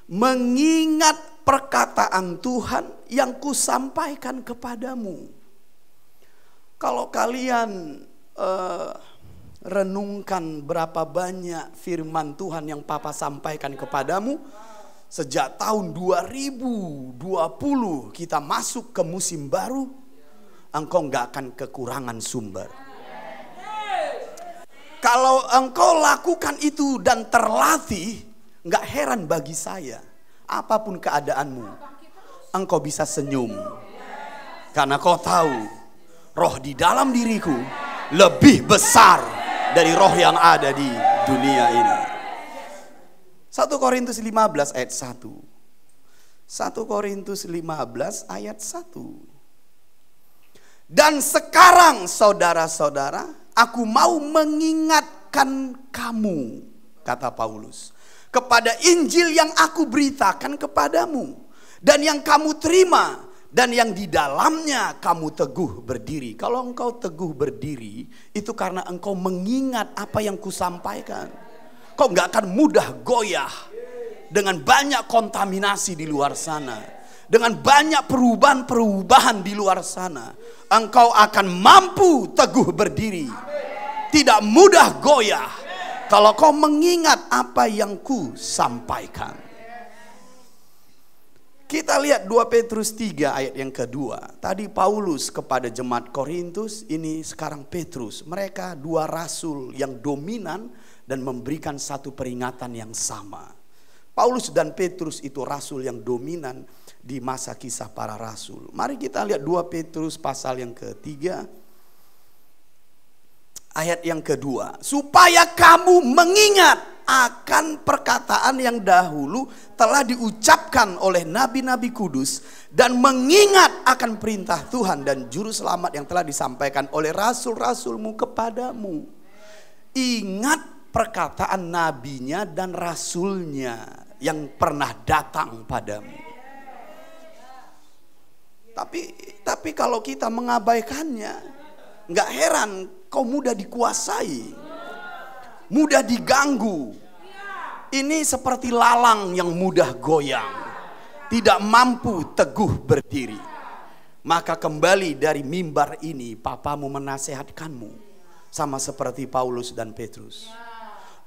Mengingat perkataan Tuhan yang kusampaikan kepadamu. Kalau kalian renungkan berapa banyak firman Tuhan yang Papa sampaikan kepadamu, sejak tahun 2020 kita masuk ke musim baru, engkau nggak akan kekurangan sumber. Kalau engkau lakukan itu dan terlatih, nggak heran bagi saya, apapun keadaanmu, engkau bisa senyum. Karena kau tahu, roh di dalam diriku lebih besar dari roh yang ada di dunia ini. 1 Korintus 15 ayat 1. 1 Korintus 15 ayat 1. Dan sekarang saudara-saudara, aku mau mengingatkan kamu, kata Paulus, kepada Injil yang aku beritakan kepadamu, dan yang kamu terima, dan yang di dalamnya kamu teguh berdiri. Kalau engkau teguh berdiri, itu karena engkau mengingat apa yang kusampaikan. Kau nggak akan mudah goyah dengan banyak kontaminasi di luar sana, dengan banyak perubahan-perubahan di luar sana. Engkau akan mampu teguh berdiri, tidak mudah goyah kalau kau mengingat apa yang ku sampaikan. Kita lihat 2 Petrus 3 ayat yang kedua. Tadi Paulus kepada jemaat Korintus, ini sekarang Petrus. Mereka 2 rasul yang dominan dan memberikan satu peringatan yang sama. Paulus dan Petrus itu rasul yang dominan di masa kisah para rasul. Mari kita lihat 2 Petrus pasal yang ketiga, ayat yang kedua. Supaya kamu mengingat akan perkataan yang dahulu telah diucapkan oleh nabi-nabi kudus, dan mengingat akan perintah Tuhan dan juru selamat yang telah disampaikan oleh rasul-rasulmu kepadamu. Ingat perkataan nabinya dan rasulnya yang pernah datang padamu. Tapi kalau kita mengabaikannya, nggak heran kau mudah dikuasai, mudah diganggu. Ini seperti lalang yang mudah goyang, tidak mampu teguh berdiri. Maka kembali dari mimbar ini, papamu menasehatkanmu sama seperti Paulus dan Petrus.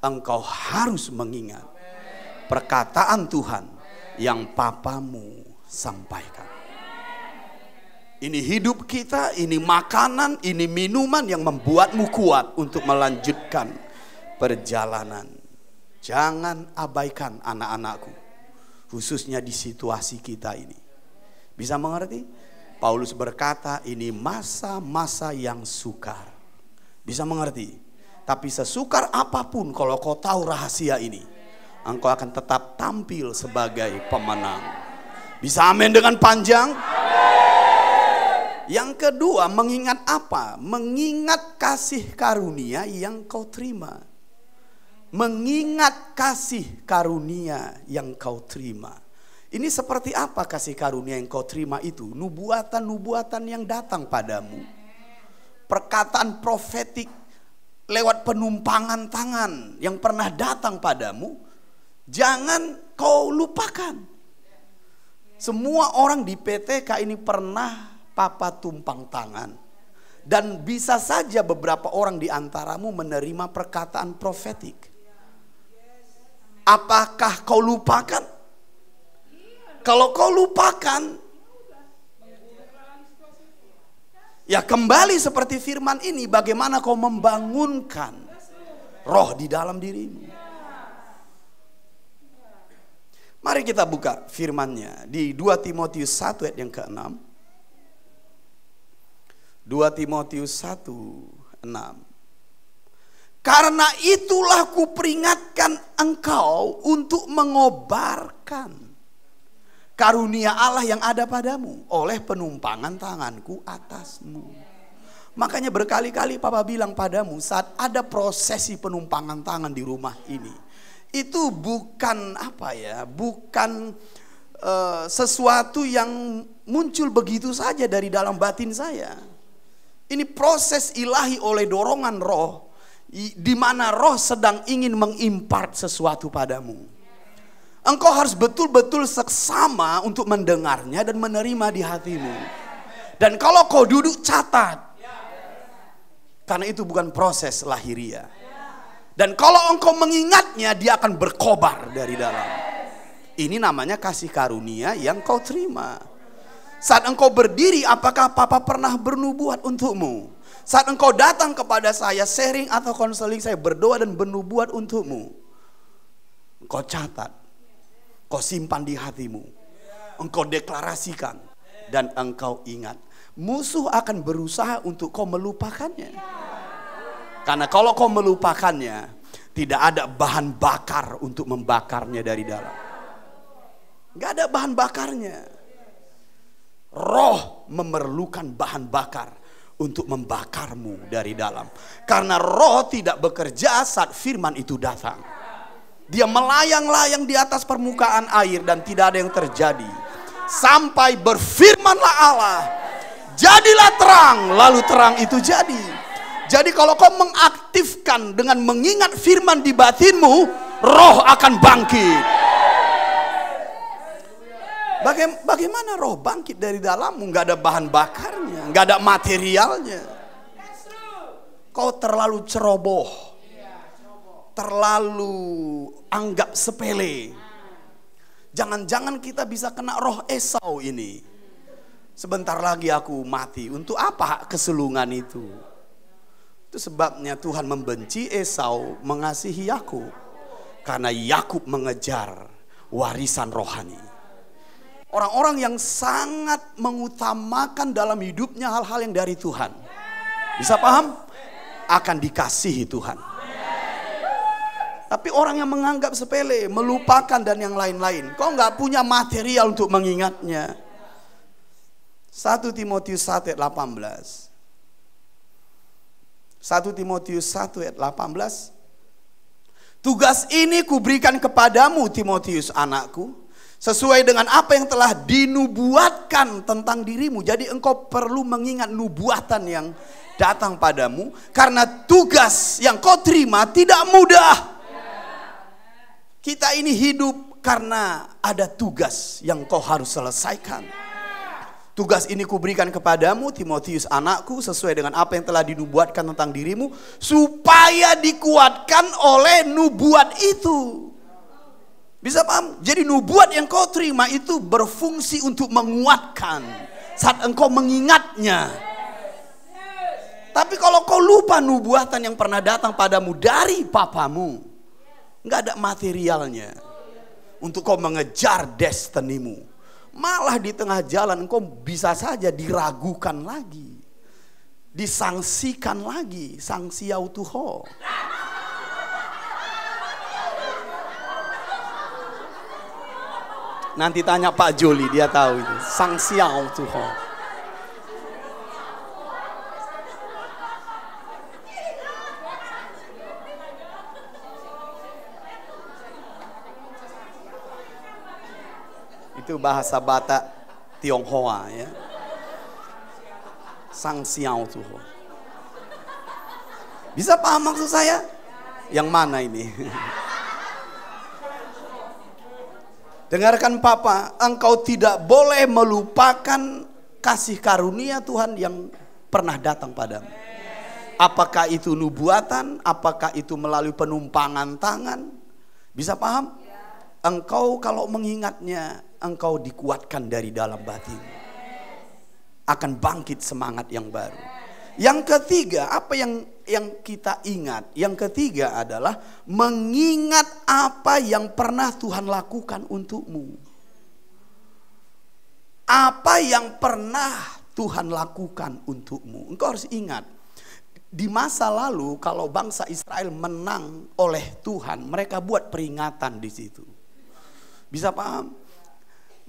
Engkau harus mengingat perkataan Tuhan yang papamu sampaikan. Ini hidup kita, ini makanan, ini minuman yang membuatmu kuat untuk melanjutkan perjalanan. Jangan abaikan anak-anakku, khususnya di situasi kita ini. Bisa mengerti? Paulus berkata ini masa-masa yang sukar. Bisa mengerti? Tapi sesukar apapun, kalau kau tahu rahasia ini, engkau akan tetap tampil sebagai pemenang. Bisa amin dengan panjang? Yang kedua, mengingat apa? Mengingat kasih karunia yang kau terima. Mengingat kasih karunia yang kau terima. Ini seperti apa kasih karunia yang kau terima itu? Nubuatan-nubuatan yang datang padamu. Perkataan profetik lewat penumpangan tangan yang pernah datang padamu, jangan kau lupakan. Semua orang di PTK ini pernah papa tumpang tangan. Dan bisa saja beberapa orang di antaramu menerima perkataan profetik. Apakah kau lupakan? Kalau kau lupakan, ya kembali seperti firman ini, bagaimana kau membangunkan roh di dalam dirimu. Mari kita buka firman-Nya di 2 Timotius 1 ayat yang ke-6. 2 Timotius 1:6. Karena itulah kuperingatkan engkau untuk mengobarkan karunia Allah yang ada padamu oleh penumpangan tanganku atasmu. Makanya berkali-kali Papa bilang padamu, saat ada prosesi penumpangan tangan di rumah ini, itu bukan bukan sesuatu yang muncul begitu saja dari dalam batin saya. Ini proses ilahi oleh dorongan roh, di mana roh sedang ingin mengimpart sesuatu padamu. Engkau harus betul-betul seksama untuk mendengarnya dan menerima di hatimu. Dan kalau kau duduk, catat, karena itu bukan proses lahiriah. Dan kalau engkau mengingatnya, dia akan berkobar dari dalam. Ini namanya kasih karunia yang kau terima. Saat engkau berdiri, apakah Papa pernah bernubuat untukmu? Saat engkau datang kepada saya, sharing atau konseling, saya berdoa dan bernubuat untukmu. Engkau catat, kau simpan di hatimu, engkau deklarasikan, dan engkau ingat. Musuh akan berusaha untuk kau melupakannya. Karena kalau kau melupakannya, tidak ada bahan bakar untuk membakarnya dari dalam. Gak ada bahan bakarnya. Roh memerlukan bahan bakar untuk membakarmu dari dalam. Karena roh tidak bekerja saat firman itu datang. Dia melayang-layang di atas permukaan air dan tidak ada yang terjadi. Sampai berfirmanlah Allah, jadilah terang, lalu terang itu jadi. Jadi kalau kau mengaktifkan dengan mengingat firman di batinmu, roh akan bangkit. Bagaimana roh bangkit dari dalammu? Gak ada bahan bakarnya, gak ada materialnya. Kau terlalu ceroboh, terlalu anggap sepele. Jangan-jangan kita bisa kena roh Esau ini. Sebentar lagi aku mati. Untuk apa keselungan itu? Itu sebabnya Tuhan membenci Esau, mengasihi Yakub. Karena Yakub mengejar warisan rohani. Orang-orang yang sangat mengutamakan dalam hidupnya hal-hal yang dari Tuhan, bisa paham? Akan dikasihi Tuhan. Tapi orang yang menganggap sepele, melupakan dan yang lain-lain, kau nggak punya material untuk mengingatnya. 1 Timotius 1 ayat 18. 1 Timotius 1 ayat 18. Tugas ini kuberikan kepadamu Timotius anakku, sesuai dengan apa yang telah dinubuatkan tentang dirimu. Jadi engkau perlu mengingat nubuatan yang datang padamu. Karena tugas yang kau terima tidak mudah. Kita ini hidup karena ada tugas yang kau harus selesaikan. Tugas ini kuberikan kepadamu Timotius anakku, sesuai dengan apa yang telah dinubuatkan tentang dirimu, supaya dikuatkan oleh nubuat itu. Bisa paham? Jadi nubuat yang kau terima itu berfungsi untuk menguatkan saat engkau mengingatnya. Tapi kalau kau lupa nubuatan yang pernah datang padamu dari papamu, nggak ada materialnya untuk kau mengejar destinimu. Malah di tengah jalan engkau bisa saja diragukan lagi, disangsikan lagi, sanksi autuho. Nanti tanya Pak Joli, dia tahu itu, sanksi autuho. Itu bahasa Batak Tionghoa ya. Sang siao tuh. Bisa paham maksud saya? Yang mana ini? Dengarkan Papa, engkau tidak boleh melupakan kasih karunia Tuhan yang pernah datang padamu? Apakah itu nubuatan? Apakah itu melalui penumpangan tangan? Bisa paham? Engkau kalau mengingatnya, engkau dikuatkan dari dalam batin. Akan bangkit semangat yang baru. Yang ketiga, apa yang kita ingat? Yang ketiga adalah mengingat apa yang pernah Tuhan lakukan untukmu. Apa yang pernah Tuhan lakukan untukmu. Engkau harus ingat. Di masa lalu kalau bangsa Israel menang oleh Tuhan, mereka buat peringatan di situ. Bisa paham?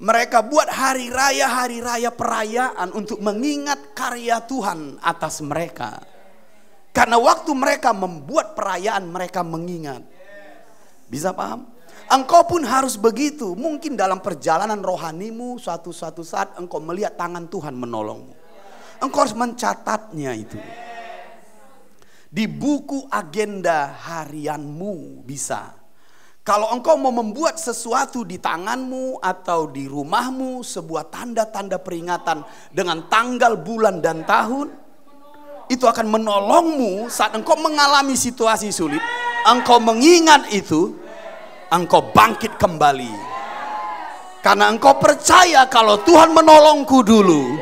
Mereka buat hari raya perayaan untuk mengingat karya Tuhan atas mereka. Karena waktu mereka membuat perayaan, mereka mengingat. Bisa paham? Engkau pun harus begitu. Mungkin dalam perjalanan rohanimu suatu saat engkau melihat tangan Tuhan menolongmu. Engkau harus mencatatnya itu. Di buku agenda harianmu bisa. Kalau engkau mau membuat sesuatu di tanganmu atau di rumahmu, sebuah tanda-tanda peringatan dengan tanggal, bulan, dan tahun, itu akan menolongmu saat engkau mengalami situasi sulit. Engkau mengingat itu, engkau bangkit kembali. Karena engkau percaya kalau Tuhan menolongku dulu,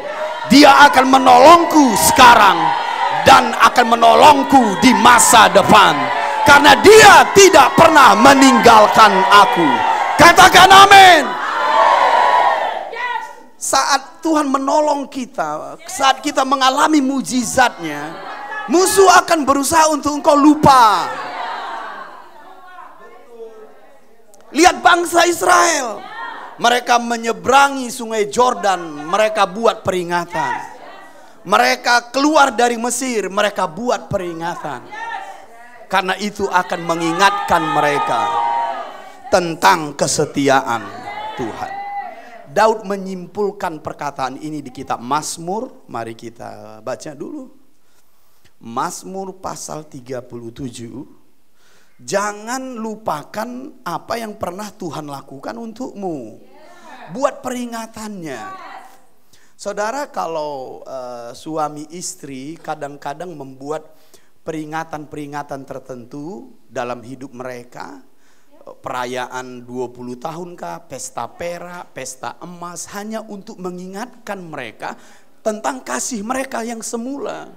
Dia akan menolongku sekarang dan akan menolongku di masa depan. Karena Dia tidak pernah meninggalkan aku. Katakan amin. Saat Tuhan menolong kita, saat kita mengalami mujizatnya, musuh akan berusaha untuk engkau lupa. Lihat bangsa Israel. Mereka menyeberangi sungai Jordan, mereka buat peringatan. Mereka keluar dari Mesir, mereka buat peringatan. Karena itu akan mengingatkan mereka tentang kesetiaan Tuhan. Daud menyimpulkan perkataan ini di kitab Mazmur. Mari kita baca dulu. Mazmur pasal 37. Jangan lupakan apa yang pernah Tuhan lakukan untukmu. Buat peringatannya. Saudara, kalau suami istri kadang-kadang membuat peringatan-peringatan tertentu dalam hidup mereka, perayaan 20 tahun kah, pesta perak, pesta emas, hanya untuk mengingatkan mereka tentang kasih mereka yang semula.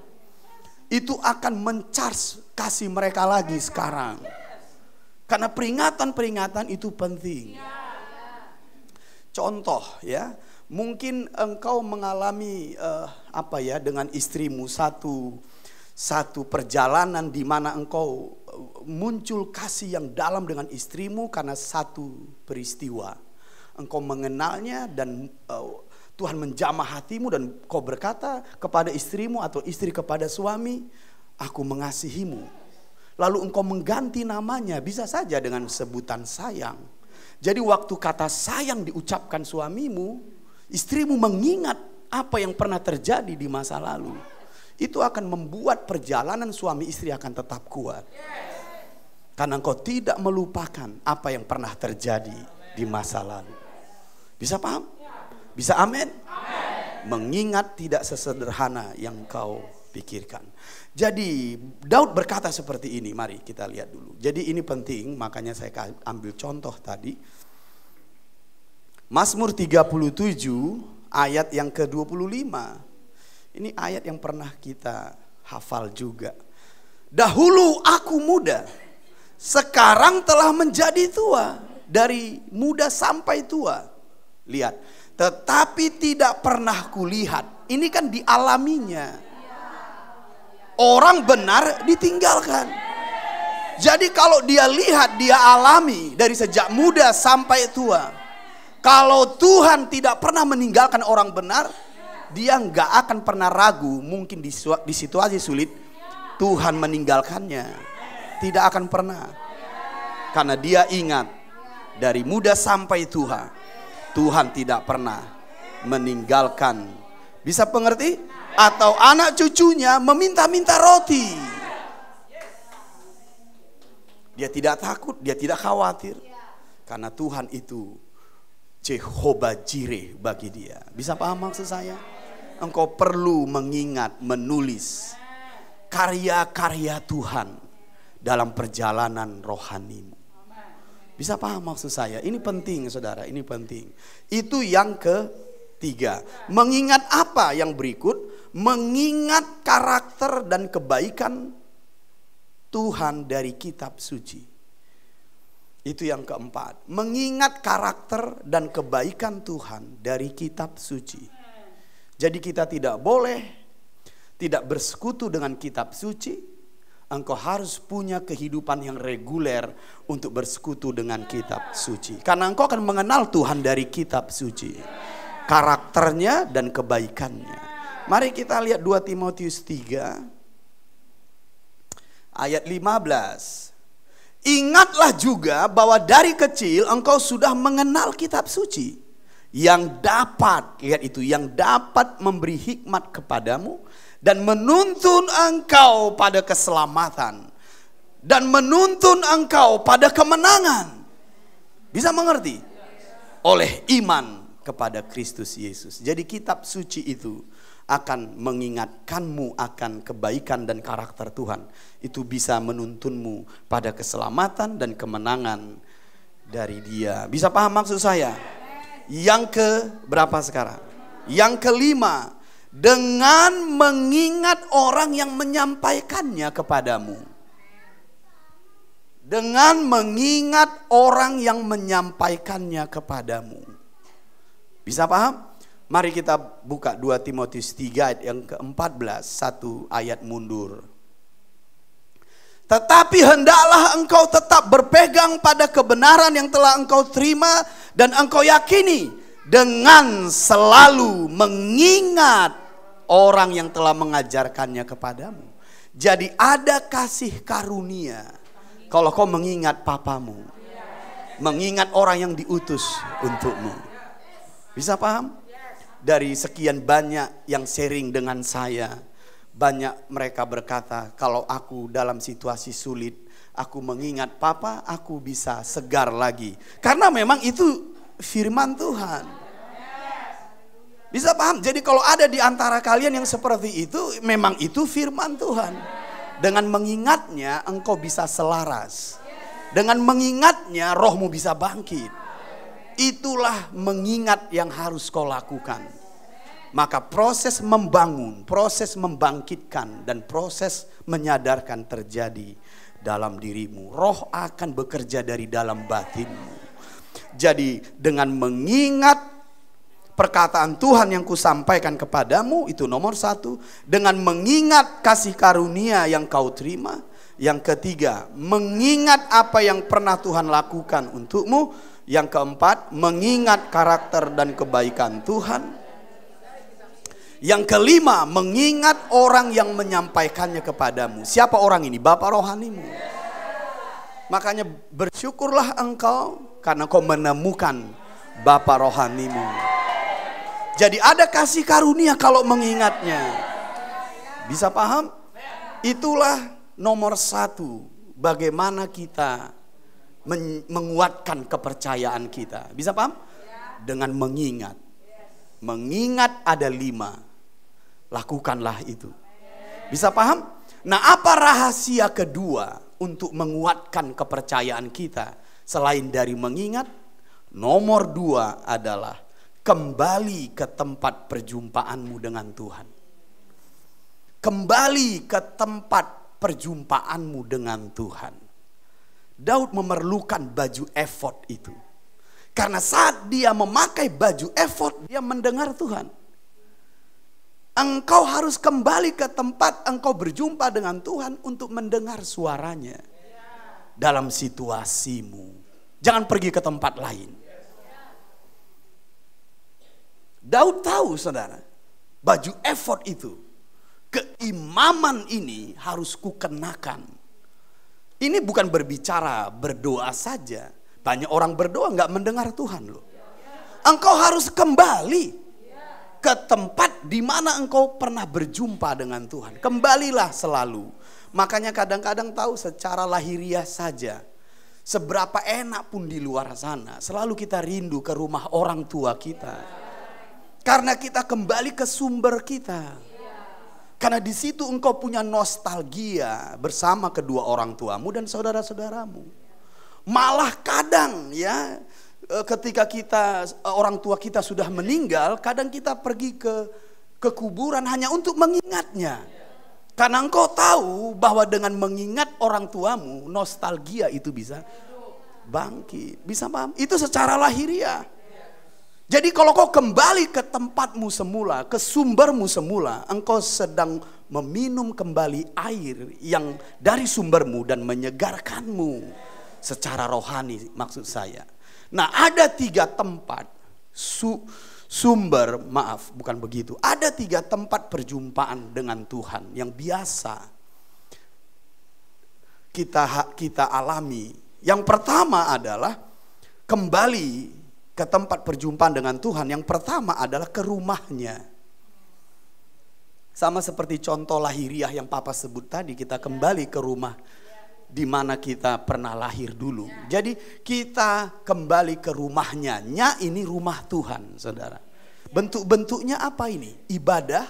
Itu akan mencharge kasih mereka lagi sekarang. Karena peringatan-peringatan itu penting. Contoh ya, mungkin engkau mengalami dengan istrimu satu perjalanan di mana engkau muncul kasih yang dalam dengan istrimu karena satu peristiwa. Engkau mengenalnya dan Tuhan menjamah hatimu dan kau berkata kepada istrimu atau istri kepada suami, aku mengasihimu. Lalu engkau mengganti namanya, bisa saja dengan sebutan sayang. Jadi waktu kata sayang diucapkan suamimu, istrimu mengingat apa yang pernah terjadi di masa lalu. Itu akan membuat perjalanan suami istri akan tetap kuat. Karena engkau tidak melupakan apa yang pernah terjadi di masa lalu. Bisa paham? Bisa amin? Mengingat tidak sesederhana yang kau pikirkan. Jadi Daud berkata seperti ini. Mari kita lihat dulu. Jadi ini penting, makanya saya ambil contoh tadi. Mazmur 37 ayat yang ke-25. Ini ayat yang pernah kita hafal juga. Dahulu aku muda, sekarang telah menjadi tua. Dari muda sampai tua. Lihat, tetapi tidak pernah kulihat. Ini kan dialaminya. Orang benar ditinggalkan. Jadi kalau dia lihat, dia alami dari sejak muda sampai tua. Kalau Tuhan tidak pernah meninggalkan orang benar, dia nggak akan pernah ragu, mungkin di situasi sulit Tuhan meninggalkannya. Tidak akan pernah. Karena dia ingat dari muda sampai tua, Tuhan tidak pernah meninggalkan. Bisa pengerti? Atau anak cucunya meminta-minta roti. Dia tidak takut, dia tidak khawatir. Karena Tuhan itu Jehovah Jireh bagi dia. Bisa paham maksud saya? engkau perlu mengingat, menulis karya-karya Tuhan dalam perjalanan rohanimu. Bisa paham maksud saya? Ini penting saudara, ini penting. Itu yang ketiga. Mengingat apa yang berikut? Mengingat karakter dan kebaikan Tuhan dari kitab suci. Itu yang keempat. Mengingat karakter dan kebaikan Tuhan dari kitab suci. Jadi kita tidak boleh tidak bersekutu dengan kitab suci. Engkau harus punya kehidupan yang reguler untuk bersekutu dengan kitab suci. Karena engkau akan mengenal Tuhan dari kitab suci. Karakternya dan kebaikannya. Mari kita lihat 2 Timotius 3 ayat 15. Ingatlah juga bahwa dari kecil engkau sudah mengenal kitab suci yang dapat, lihat itu, yang dapat memberi hikmat kepadamu dan menuntun engkau pada keselamatan dan menuntun engkau pada kemenangan. Bisa mengerti? Oleh iman kepada Kristus Yesus. Jadi kitab suci itu akan mengingatkanmu akan kebaikan dan karakter Tuhan. Itu bisa menuntunmu pada keselamatan dan kemenangan dari Dia. Bisa paham maksud saya? Yang ke berapa sekarang? Yang kelima, dengan mengingat orang yang menyampaikannya kepadamu. Dengan mengingat orang yang menyampaikannya kepadamu. Bisa paham? Mari kita buka 2 Timotius 3 ayat yang ke-14, satu ayat mundur. Tetapi hendaklah engkau tetap berpegang pada kebenaran yang telah engkau terima dan engkau yakini, dengan selalu mengingat orang yang telah mengajarkannya kepadamu. Jadi ada kasih karunia kalau kau mengingat papamu, mengingat orang yang diutus untukmu. Bisa paham? Dari sekian banyak yang sharing dengan saya, banyak mereka berkata, kalau aku dalam situasi sulit, aku mengingat papa, aku bisa segar lagi. Karena memang itu firman Tuhan. Bisa paham? Jadi kalau ada di antara kalian yang seperti itu, memang itu firman Tuhan. Dengan mengingatnya, engkau bisa selaras. Dengan mengingatnya, rohmu bisa bangkit. Itulah mengingat yang harus kau lakukan. Maka proses membangun, proses membangkitkan, dan proses menyadarkan terjadi dalam dirimu. Roh akan bekerja dari dalam batinmu. Jadi dengan mengingat perkataan Tuhan yang kusampaikan kepadamu, itu nomor satu. Dengan mengingat kasih karunia yang kau terima. Yang ketiga, mengingat apa yang pernah Tuhan lakukan untukmu. Yang keempat, mengingat karakter dan kebaikan Tuhan. Yang kelima, mengingat orang yang menyampaikannya kepadamu. Siapa orang ini? Bapa rohanimu. Makanya bersyukurlah engkau karena kau menemukan Bapa rohanimu. Jadi ada kasih karunia kalau mengingatnya. Bisa paham? Itulah nomor satu. Bagaimana kita menguatkan kepercayaan kita. Bisa paham? Dengan mengingat. Mengingat ada 5. Lakukanlah itu. Bisa paham? Nah, apa rahasia kedua untuk menguatkan kepercayaan kita selain dari mengingat? Nomor 2 adalah kembali ke tempat perjumpaanmu dengan Tuhan. Kembali ke tempat perjumpaanmu dengan Tuhan. Daud memerlukan baju efod itu. Karena saat dia memakai baju efod, dia mendengar Tuhan. Engkau harus kembali ke tempat engkau berjumpa dengan Tuhan untuk mendengar suaranya dalam situasimu. Jangan pergi ke tempat lain. Daud tahu, saudara, baju efod itu, keimaman ini harus kukenakan. Ini bukan berbicara berdoa saja. Banyak orang berdoa nggak mendengar Tuhan loh. Engkau harus kembali ke tempat di mana engkau pernah berjumpa dengan Tuhan. Kembalilah selalu. Makanya kadang-kadang tahu secara lahiriah saja, seberapa enak pun di luar sana, selalu kita rindu ke rumah orang tua kita. Karena kita kembali ke sumber kita. Karena di situ engkau punya nostalgia bersama kedua orang tuamu dan saudara-saudaramu. Malah kadang ya, ketika orang tua kita sudah meninggal, kadang kita pergi ke kuburan hanya untuk mengingatnya. Karena engkau tahu bahwa dengan mengingat orang tuamu, nostalgia itu bisa bangkit. Bisa paham? Itu secara lahiriah. Jadi kalau kau kembali ke tempatmu semula, ke sumbermu semula, engkau sedang meminum kembali air yang dari sumbermu dan menyegarkanmu secara rohani, maksud saya. Nah, ada 3 tempat bukan begitu. Ada 3 tempat perjumpaan dengan Tuhan yang biasa kita alami. Yang pertama adalah kembali ke tempat perjumpaan dengan Tuhan. Yang pertama adalah ke rumahnya. Sama seperti contoh lahiriah yang Papa sebut tadi, kita kembali ke rumah di mana kita pernah lahir dulu. Jadi kita kembali ke rumahnya. Ini rumah Tuhan, saudara. Bentuk-bentuknya apa ini? Ibadah,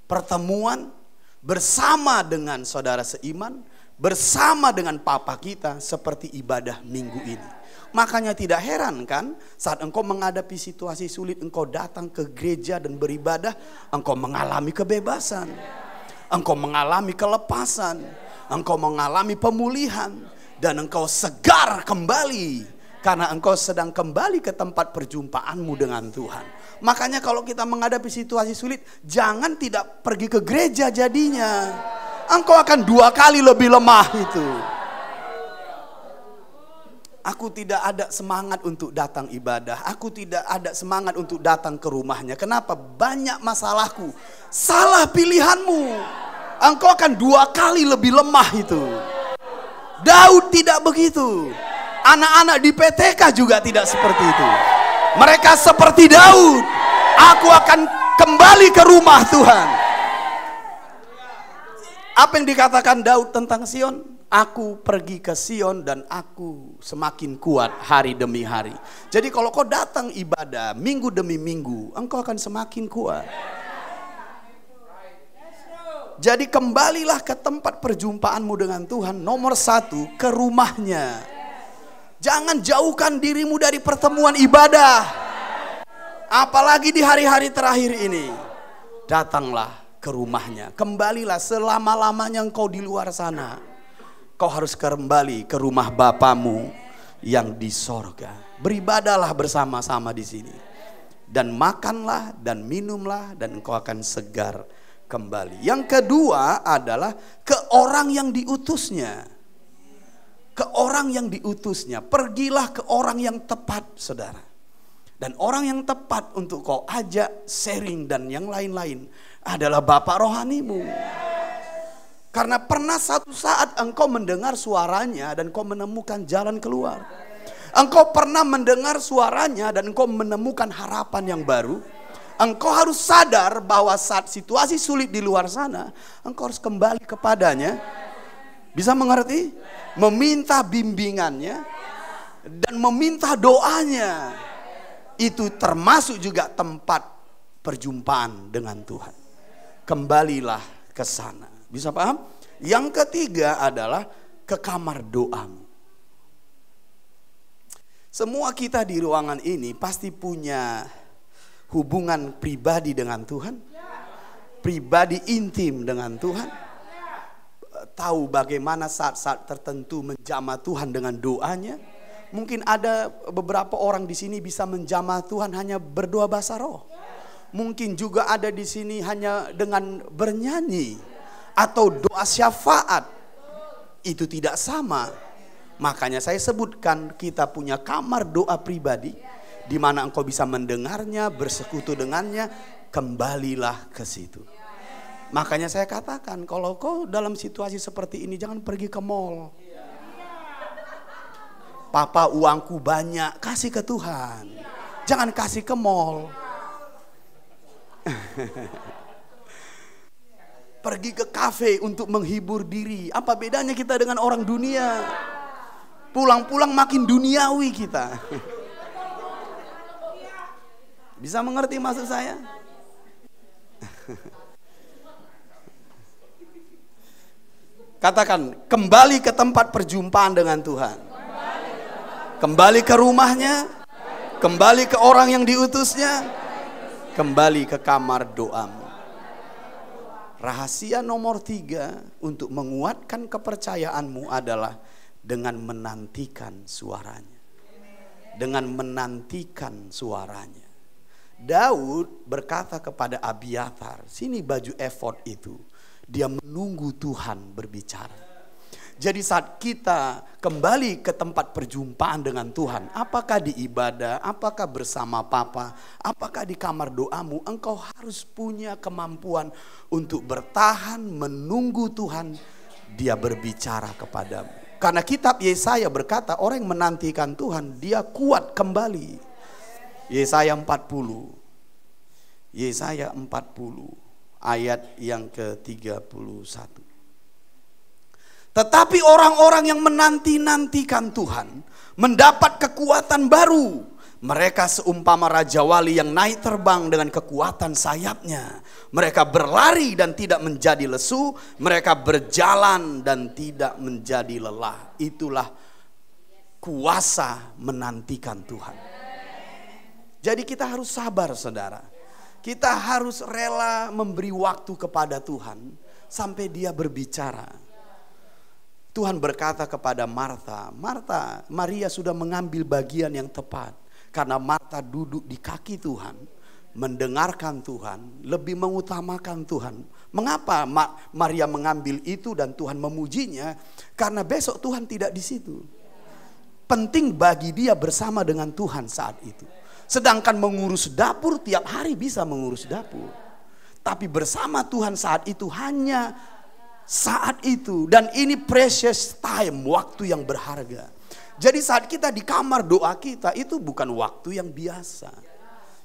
pertemuan bersama dengan saudara seiman, bersama dengan Papa kita, seperti ibadah minggu ini. Makanya tidak heran kan, saat engkau menghadapi situasi sulit, engkau datang ke gereja dan beribadah, engkau mengalami kebebasan, engkau mengalami kelepasan, engkau mengalami pemulihan, dan engkau segar kembali karena engkau sedang kembali ke tempat perjumpaanmu dengan Tuhan. Makanya kalau kita menghadapi situasi sulit, jangan tidak pergi ke gereja jadinya. Engkau akan 2 kali lebih lemah itu. Aku tidak ada semangat untuk datang ibadah. Aku tidak ada semangat untuk datang ke rumahnya. Kenapa? Banyak masalahku. Salah pilihanmu. Engkau akan 2 kali lebih lemah itu. Daud tidak begitu. Anak-anak di PTK juga tidak seperti itu. Mereka seperti Daud. Aku akan kembali ke rumah Tuhan. Apa yang dikatakan Daud tentang Sion? Aku pergi ke Sion dan aku semakin kuat hari demi hari. Jadi kalau kau datang ibadah minggu demi minggu, engkau akan semakin kuat. Jadi kembalilah ke tempat perjumpaanmu dengan Tuhan. Nomor 1, ke rumahnya. Jangan jauhkan dirimu dari pertemuan ibadah. Apalagi di hari-hari terakhir ini. Datanglah ke rumahnya. Kembalilah, selama-lamanya engkau di luar sana. Kau harus kembali ke rumah Bapamu yang di sorga. Beribadahlah bersama-sama di sini. Dan makanlah dan minumlah dan engkau akan segar kembali. Yang kedua adalah ke orang yang diutusnya. Ke orang yang diutusnya. Pergilah ke orang yang tepat, saudara. Dan orang yang tepat untuk kau ajak, sharing dan yang lain-lain adalah Bapak rohanimu. Karena pernah satu saat engkau mendengar suaranya dan engkau menemukan jalan keluar. Engkau pernah mendengar suaranya dan engkau menemukan harapan yang baru. Engkau harus sadar bahwa saat situasi sulit di luar sana, engkau harus kembali kepadanya. Bisa mengerti? Meminta bimbingannya dan meminta doanya. Itu termasuk juga tempat perjumpaan dengan Tuhan. Kembalilah ke sana. Bisa paham? Yang ketiga adalah ke kamar doamu. Semua kita di ruangan ini pasti punya hubungan pribadi dengan Tuhan. Pribadi intim dengan Tuhan. Tahu bagaimana saat-saat tertentu menjamah Tuhan dengan doanya. Mungkin ada beberapa orang di sini bisa menjamah Tuhan hanya berdoa bahasa roh. Mungkin juga ada di sini hanya dengan bernyanyi. Atau doa syafaat. Itu tidak sama. Makanya saya sebutkan kita punya kamar doa pribadi. Di mana engkau bisa mendengarnya, bersekutu dengannya. Kembalilah ke situ. Makanya saya katakan, kalau kau dalam situasi seperti ini, jangan pergi ke mall. Papa, uangku banyak, kasih ke Tuhan. Jangan kasih ke mall. Pergi ke kafe untuk menghibur diri. Apa bedanya kita dengan orang dunia? Pulang-pulang makin duniawi kita. Bisa mengerti maksud saya? Katakan, kembali ke tempat perjumpaan dengan Tuhan. Kembali ke rumahnya, kembali ke orang yang diutusnya, kembali ke kamar doamu. Rahasia nomor 3 untuk menguatkan kepercayaanmu adalah dengan menantikan suaranya. Dengan menantikan suaranya. Daud berkata kepada Abiathar, sini baju efod itu. Dia menunggu Tuhan berbicara. Jadi saat kita kembali ke tempat perjumpaan dengan Tuhan, apakah di ibadah, apakah bersama Papa, apakah di kamar doamu, engkau harus punya kemampuan untuk bertahan menunggu Tuhan, dia berbicara kepadamu. Karena kitab Yesaya berkata, orang yang menantikan Tuhan, dia kuat kembali. Yesaya 40. Yesaya 40. Ayat yang ke-31. Tetapi orang-orang yang menanti-nantikan Tuhan mendapat kekuatan baru. Mereka seumpama Raja Wali yang naik terbang dengan kekuatan sayapnya. Mereka berlari dan tidak menjadi lesu. Mereka berjalan dan tidak menjadi lelah. Itulah kuasa menantikan Tuhan. Jadi kita harus sabar, saudara. Kita harus rela memberi waktu kepada Tuhan sampai dia berbicara. Tuhan berkata kepada Marta, Marta, Maria sudah mengambil bagian yang tepat. Karena Marta duduk di kaki Tuhan, mendengarkan Tuhan, lebih mengutamakan Tuhan. Mengapa Maria mengambil itu dan Tuhan memujinya? Karena besok Tuhan tidak di situ. Penting bagi dia bersama dengan Tuhan saat itu. Sedangkan mengurus dapur tiap hari bisa mengurus dapur. Tapi bersama Tuhan saat itu hanya saat itu. Dan ini precious time, waktu yang berharga. Jadi saat kita di kamar doa kita itu bukan waktu yang biasa.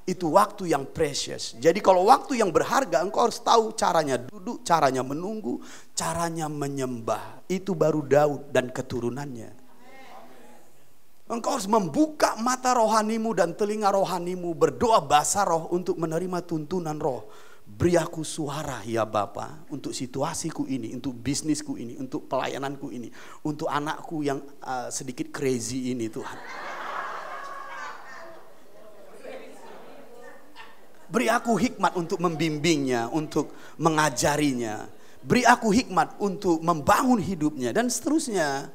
Itu waktu yang precious. Jadi kalau waktu yang berharga, engkau harus tahu caranya duduk, caranya menunggu, caranya menyembah. Itu baru Daud dan keturunannya. Engkau harus membuka mata rohanimu dan telinga rohanimu, berdoa bahasa roh untuk menerima tuntunan roh. Beri aku suara ya Bapa untuk situasiku ini, untuk bisnisku ini, untuk pelayananku ini, untuk anakku yang sedikit crazy ini Tuhan. Beri aku hikmat untuk membimbingnya, untuk mengajarinya. Beri aku hikmat untuk membangun hidupnya dan seterusnya.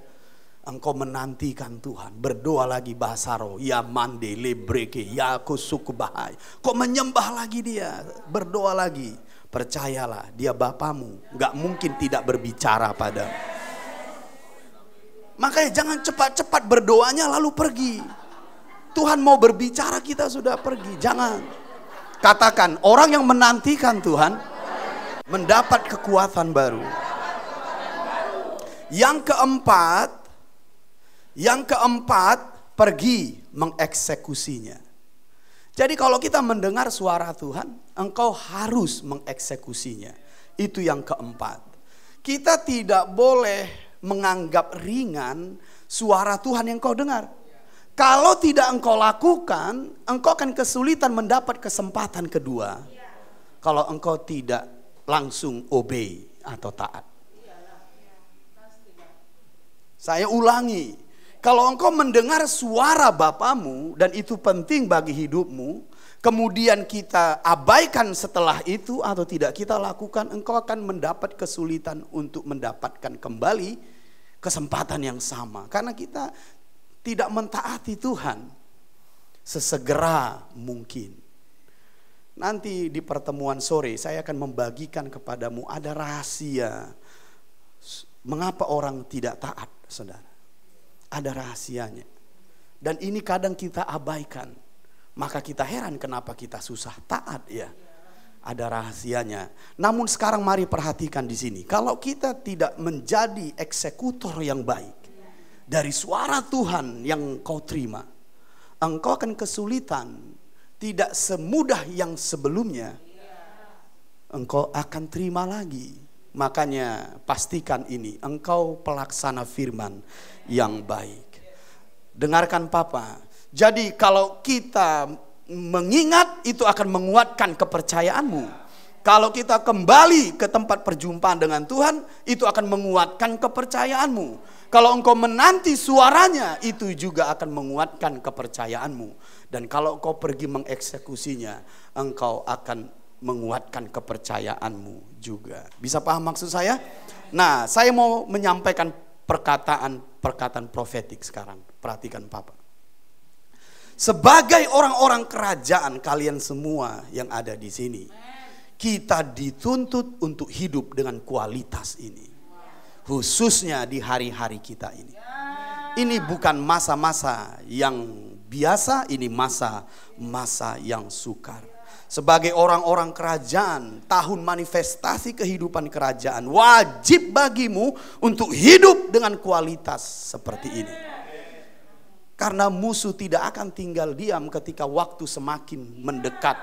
Engkau menantikan Tuhan, berdoa lagi bahasa roh, ya mande lebreke, ya aku suku bahai. Kau menyembah lagi dia, berdoa lagi. Percayalah, dia Bapamu, gak mungkin tidak berbicara padamu. Makanya jangan cepat-cepat berdoanya lalu pergi. Tuhan mau berbicara kita sudah pergi, jangan. Katakan, orang yang menantikan Tuhan mendapat kekuatan baru. Yang keempat, pergi mengeksekusinya. Jadi kalau kita mendengar suara Tuhan, engkau harus mengeksekusinya. Itu yang keempat. Kita tidak boleh menganggap ringan suara Tuhan yang kau dengar. Kalau tidak engkau lakukan, engkau akan kesulitan mendapat kesempatan kedua. Kalau engkau tidak langsung obey atau taat. Saya ulangi. Kalau engkau mendengar suara Bapamu dan itu penting bagi hidupmu, kemudian kita abaikan setelah itu atau tidak kita lakukan, engkau akan mendapat kesulitan untuk mendapatkan kembali kesempatan yang sama. Karena kita tidak mentaati Tuhan sesegera mungkin. Nanti di pertemuan sore saya akan membagikan kepadamu ada rahasia mengapa orang tidak taat, saudara. Ada rahasianya. Dan ini kadang kita abaikan. Maka kita heran kenapa kita susah taat ya. Ada rahasianya. Namun sekarang mari perhatikan di sini. Kalau kita tidak menjadi eksekutor yang baik dari suara Tuhan yang kau terima, engkau akan kesulitan. Tidak semudah yang sebelumnya. Engkau akan terima lagi. Makanya pastikan ini, engkau pelaksana firman yang baik. Dengarkan Papa. Jadi kalau kita mengingat itu akan menguatkan kepercayaanmu. Kalau kita kembali ke tempat perjumpaan dengan Tuhan, itu akan menguatkan kepercayaanmu. Kalau engkau menanti suaranya, itu juga akan menguatkan kepercayaanmu. Dan kalau engkau pergi mengeksekusinya, engkau akan menguatkan kepercayaanmu juga. Bisa paham maksud saya? Nah, saya mau menyampaikan perkataan profetik sekarang. Perhatikan Papa. Sebagai orang-orang kerajaan kalian semua yang ada di sini, kita dituntut untuk hidup dengan kualitas ini. Khususnya di hari-hari kita ini. Ini bukan masa-masa yang biasa, ini masa-masa yang sukar. Sebagai orang-orang kerajaan, tahun manifestasi kehidupan kerajaan, wajib bagimu untuk hidup dengan kualitas seperti ini. Karena musuh tidak akan tinggal diam ketika waktu semakin mendekat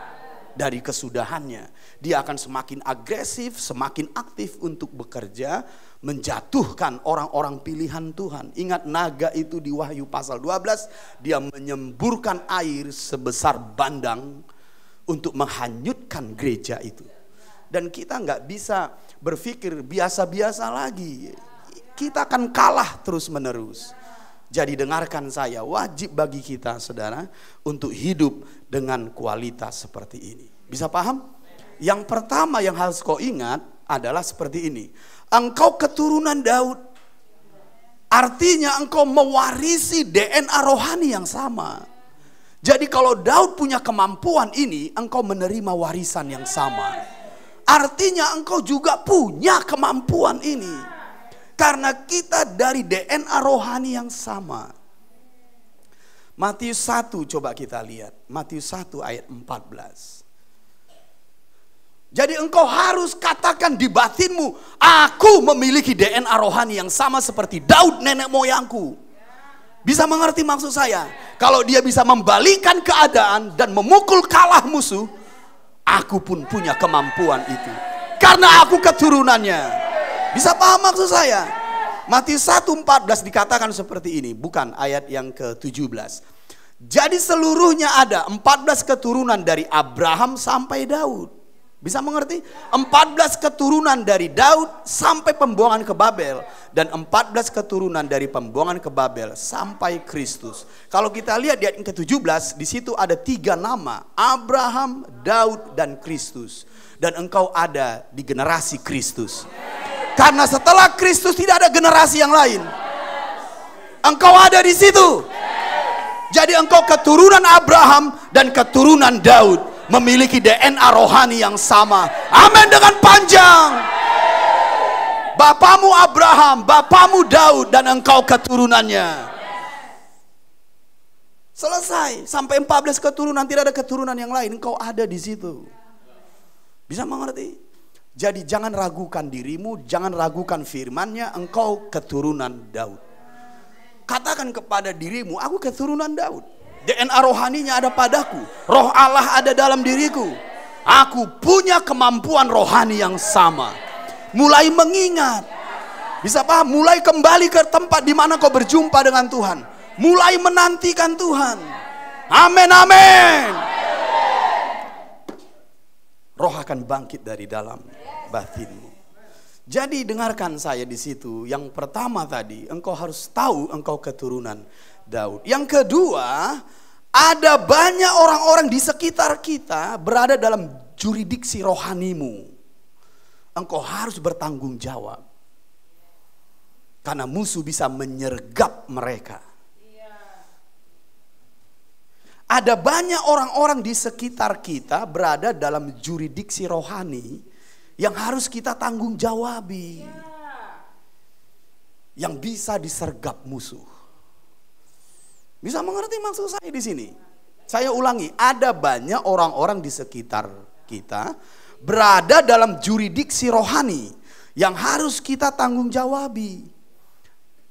dari kesudahannya. Dia akan semakin agresif, semakin aktif untuk bekerja, menjatuhkan orang-orang pilihan Tuhan. Ingat naga itu di Wahyu pasal 12, dia menyemburkan air sebesar bandang untuk menghanyutkan gereja itu. Dan kita nggak bisa berpikir biasa-biasa lagi. Kita akan kalah terus-menerus. Jadi dengarkan saya, wajib bagi kita saudara untuk hidup dengan kualitas seperti ini. Bisa paham? Yang pertama yang harus kau ingat adalah seperti ini. Engkau keturunan Daud. Artinya engkau mewarisi DNA rohani yang sama. Jadi kalau Daud punya kemampuan ini, engkau menerima warisan yang sama. Artinya engkau juga punya kemampuan ini. Karena kita dari DNA rohani yang sama. Matius 1 coba kita lihat. Matius 1 ayat 14. Jadi engkau harus katakan di batinmu, aku memiliki DNA rohani yang sama seperti Daud nenek moyangku. Bisa mengerti maksud saya? Kalau dia bisa membalikan keadaan dan memukul kalah musuh, aku pun punya kemampuan itu. Karena aku keturunannya. Bisa paham maksud saya? Matius 1:14 dikatakan seperti ini. Bukan ayat yang ke-17. Jadi seluruhnya ada 14 keturunan dari Abraham sampai Daud. Bisa mengerti? 14 keturunan dari Daud sampai pembuangan ke Babel. Dan 14 keturunan dari pembuangan ke Babel sampai Kristus. Kalau kita lihat di ayat yang ke-17, di situ ada 3 nama. Abraham, Daud, dan Kristus. Dan engkau ada di generasi Kristus. Karena setelah Kristus tidak ada generasi yang lain. Engkau ada di situ. Jadi engkau keturunan Abraham dan keturunan Daud, memiliki DNA rohani yang sama. Amin dengan panjang. Bapamu Abraham, bapamu Daud, dan engkau keturunannya. Selesai. Sampai 14 keturunan, tidak ada keturunan yang lain. Engkau ada di situ. Bisa mengerti? Jadi jangan ragukan dirimu, jangan ragukan firman-Nya, engkau keturunan Daud. Katakan kepada dirimu, aku keturunan Daud. DNA rohaninya ada padaku. Roh Allah ada dalam diriku. Aku punya kemampuan rohani yang sama. Mulai mengingat. Bisa paham? Mulai kembali ke tempat di mana kau berjumpa dengan Tuhan. Mulai menantikan Tuhan. Amin, amin. Roh akan bangkit dari dalam batinmu. Jadi dengarkan saya di situ. Yang pertama tadi, engkau harus tahu engkau keturunan Daud. Yang kedua, ada banyak orang-orang di sekitar kita berada dalam jurisdiksi rohanimu. Engkau harus bertanggung jawab. Karena musuh bisa menyergap mereka. Ada banyak orang-orang di sekitar kita berada dalam jurisdiksi rohani yang harus kita tanggung jawabi. Yang bisa disergap musuh. Bisa mengerti maksud saya di sini? Saya ulangi, ada banyak orang-orang di sekitar kita berada dalam jurisdiksi rohani yang harus kita tanggung jawabi.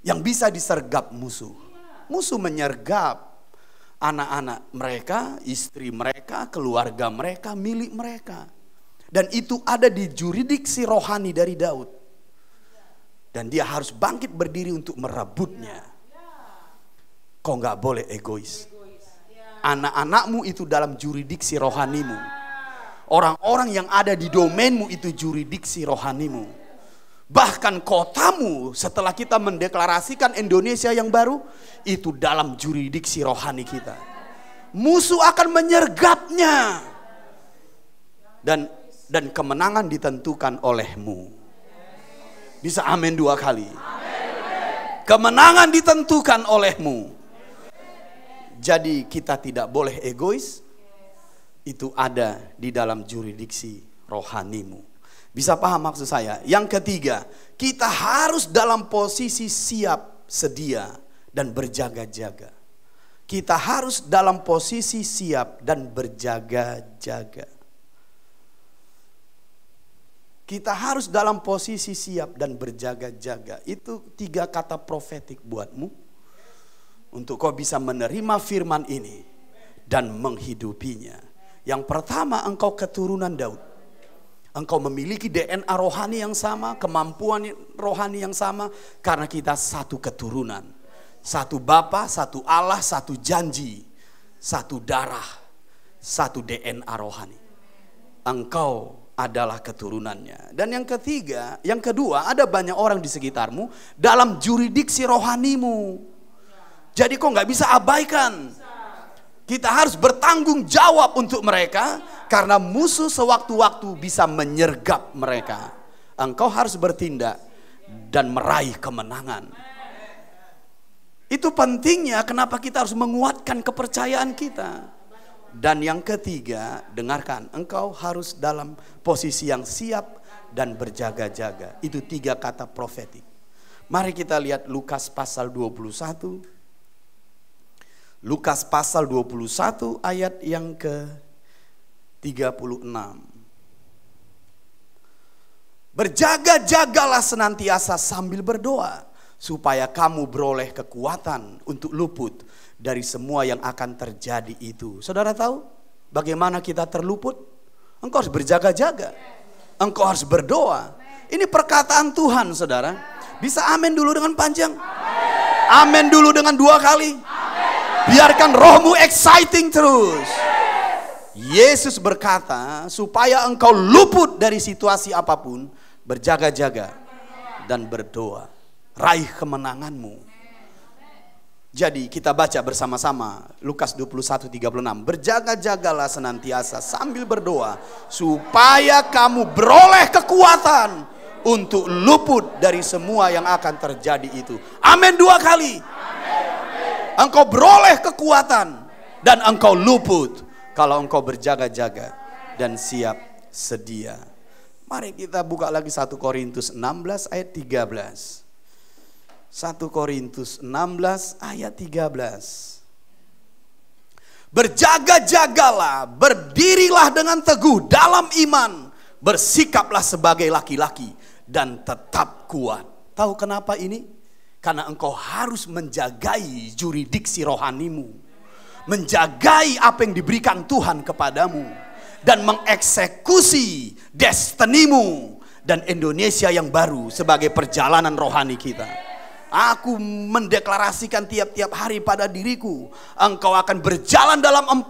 Yang bisa disergap musuh. Musuh menyergap anak-anak mereka, istri mereka, keluarga mereka, milik mereka. Dan itu ada di jurisdiksi rohani dari Daud. Dan dia harus bangkit berdiri untuk merebutnya. Kau gak boleh egois. Anak-anakmu itu dalam jurisdiksi rohanimu. Orang-orang yang ada di domainmu itu jurisdiksi rohanimu. Bahkan kotamu setelah kita mendeklarasikan Indonesia yang baru, itu dalam jurisdiksi rohani kita. Musuh akan menyergapnya. Dan kemenangan ditentukan olehmu. Bisa amin 2 kali. Kemenangan ditentukan olehmu. Jadi kita tidak boleh egois. Itu ada di dalam jurisdiksi rohanimu. Bisa paham maksud saya? Yang ketiga, kita harus dalam posisi siap, sedia, dan berjaga-jaga. Kita harus dalam posisi siap dan berjaga-jaga. Kita harus dalam posisi siap dan berjaga-jaga. Itu 3 kata profetik buatmu. Untuk kau bisa menerima firman ini dan menghidupinya. Yang pertama, engkau keturunan Daud. Engkau memiliki DNA rohani yang sama, kemampuan rohani yang sama. Karena kita satu keturunan. Satu Bapa, satu Allah, satu janji. Satu darah, satu DNA rohani. Engkau adalah keturunannya. Dan yang kedua, ada banyak orang di sekitarmu dalam jurisdiksi rohanimu. Jadi kau nggak bisa abaikan. Kita harus bertanggung jawab untuk mereka, karena musuh sewaktu-waktu bisa menyergap mereka. Engkau harus bertindak dan meraih kemenangan. Itu pentingnya kenapa kita harus menguatkan kepercayaan kita. Dan yang ketiga, dengarkan, engkau harus dalam posisi yang siap dan berjaga-jaga. Itu 3 kata profetik. Mari kita lihat Lukas pasal 21. Lukas pasal 21 ayat yang ke-36. Berjaga-jagalah senantiasa sambil berdoa, supaya kamu beroleh kekuatan untuk luput dari semua yang akan terjadi itu. Saudara tahu bagaimana kita terluput? Engkau harus berjaga-jaga. Engkau harus berdoa. Ini perkataan Tuhan, saudara. Bisa amin dulu dengan panjang? Amin dulu dengan 2 kali. Biarkan rohmu exciting terus. Yesus berkata, supaya engkau luput dari situasi apapun, berjaga-jaga dan berdoa. Raih kemenanganmu. Jadi kita baca bersama-sama Lukas 21:36. Berjaga-jagalah senantiasa sambil berdoa, supaya kamu beroleh kekuatan untuk luput dari semua yang akan terjadi itu. Amin 2 kali. Engkau beroleh kekuatan dan engkau luput kalau engkau berjaga-jaga dan siap sedia. Mari kita buka lagi 1 Korintus 16 ayat 13. 1 Korintus 16 ayat 13. Berjaga-jagalah, berdirilah dengan teguh dalam iman, bersikaplah sebagai laki-laki dan tetap kuat. Tahu kenapa ini? Karena engkau harus menjagai jurisdiksi rohanimu. Menjagai apa yang diberikan Tuhan kepadamu. Dan mengeksekusi destinimu dan Indonesia yang baru sebagai perjalanan rohani kita. Aku mendeklarasikan tiap-tiap hari pada diriku, engkau akan berjalan dalam 40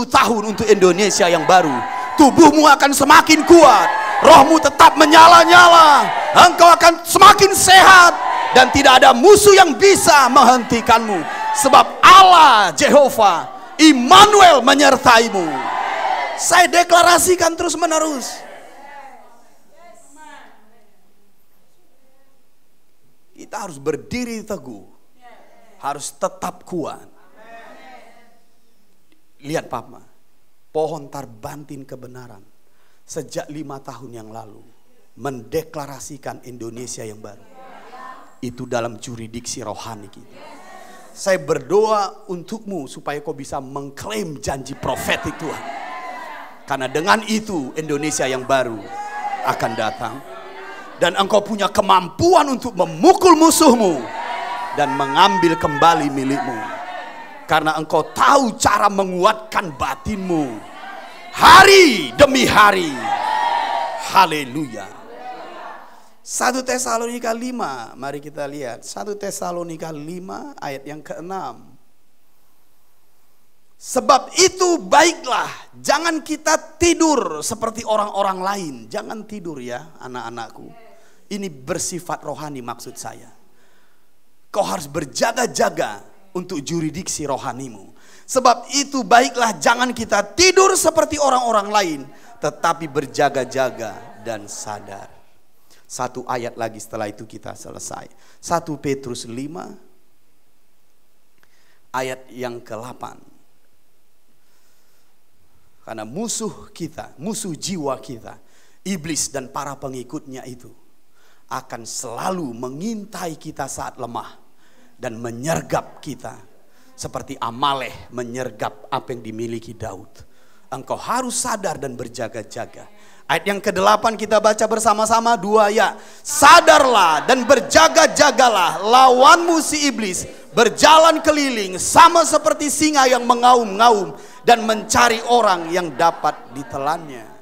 tahun untuk Indonesia yang baru. Tubuhmu akan semakin kuat, rohmu tetap menyala-nyala, engkau akan semakin sehat, dan tidak ada musuh yang bisa menghentikanmu. Sebab Allah Jehovah Immanuel menyertaimu. Saya deklarasikan terus menerus. Kita harus berdiri teguh, harus tetap kuat. Lihat Papa, pohon tarbantin kebenaran sejak 5 tahun yang lalu mendeklarasikan Indonesia yang baru. Itu dalam jurisdiksi rohani kita. Saya berdoa untukmu supaya kau bisa mengklaim janji profetik Tuhan. Karena dengan itu Indonesia yang baru akan datang. Dan engkau punya kemampuan untuk memukul musuhmu dan mengambil kembali milikmu. Karena engkau tahu cara menguatkan batinmu hari demi hari. Haleluya. 1 Tesalonika 5, mari kita lihat 1 Tesalonika 5 ayat yang ke-6. Sebab itu baiklah, jangan kita tidur seperti orang-orang lain. Jangan tidur ya anak-anakku. Ini bersifat rohani maksud saya. Kau harus berjaga-jaga untuk juridiksi rohanimu. Sebab itu baiklah, jangan kita tidur seperti orang-orang lain, tetapi berjaga-jaga dan sadar. Satu ayat lagi setelah itu kita selesai. 1 Petrus 5 ayat yang ke-8. Karena musuh kita, musuh jiwa kita, iblis dan para pengikutnya itu akan selalu mengintai kita saat lemah dan menyergap kita. Seperti Amalek menyergap apa yang dimiliki Daud. Engkau harus sadar dan berjaga-jaga. Ayat yang ke-8 kita baca bersama-sama 2 ya. Sadarlah dan berjaga-jagalah, lawanmu si iblis berjalan keliling sama seperti singa yang mengaum-ngaum dan mencari orang yang dapat ditelannya.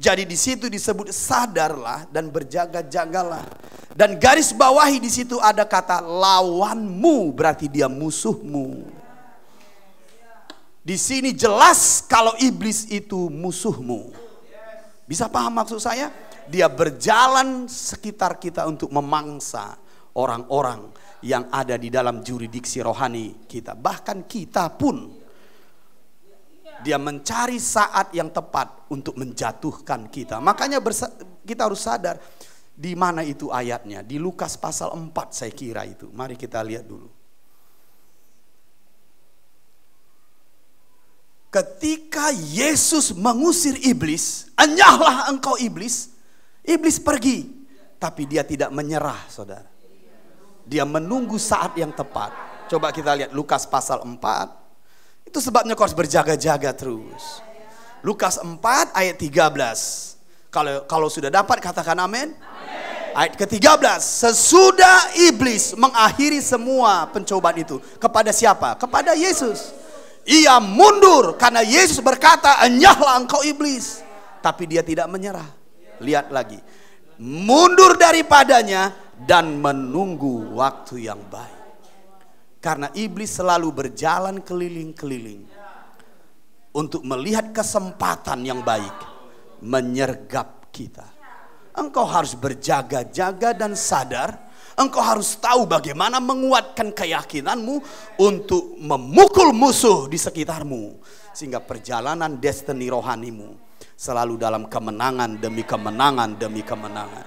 Jadi di situ disebut sadarlah dan berjaga-jagalah. Dan garis bawahi di situ ada kata lawanmu, berarti dia musuhmu. Di sini jelas kalau iblis itu musuhmu. Bisa paham maksud saya? Dia berjalan sekitar kita untuk memangsa orang-orang yang ada di dalam juridiksi rohani kita. Bahkan kita pun dia mencari saat yang tepat untuk menjatuhkan kita. Makanya kita harus sadar di mana itu ayatnya. Di Lukas pasal 4 saya kira itu. Mari kita lihat dulu. Ketika Yesus mengusir iblis, enyahlah engkau iblis. Iblis pergi, tapi dia tidak menyerah, saudara. Dia menunggu saat yang tepat. Coba kita lihat Lukas pasal 4. Itu sebabnya kau harus berjaga-jaga terus. Lukas 4 ayat 13. Kalau sudah dapat katakan amin. Ayat ke-13. Sesudah iblis mengakhiri semua pencobaan itu. Kepada siapa? Kepada Yesus. Ia mundur karena Yesus berkata, enyahlah engkau iblis. Tapi dia tidak menyerah. Lihat lagi. Mundur daripadanya dan menunggu waktu yang baik. Karena iblis selalu berjalan keliling-keliling untuk melihat kesempatan yang baik menyergap kita. Engkau harus berjaga-jaga dan sadar. Engkau harus tahu bagaimana menguatkan keyakinanmu untuk memukul musuh di sekitarmu. Sehingga perjalanan destiny rohanimu selalu dalam kemenangan demi kemenangan demi kemenangan.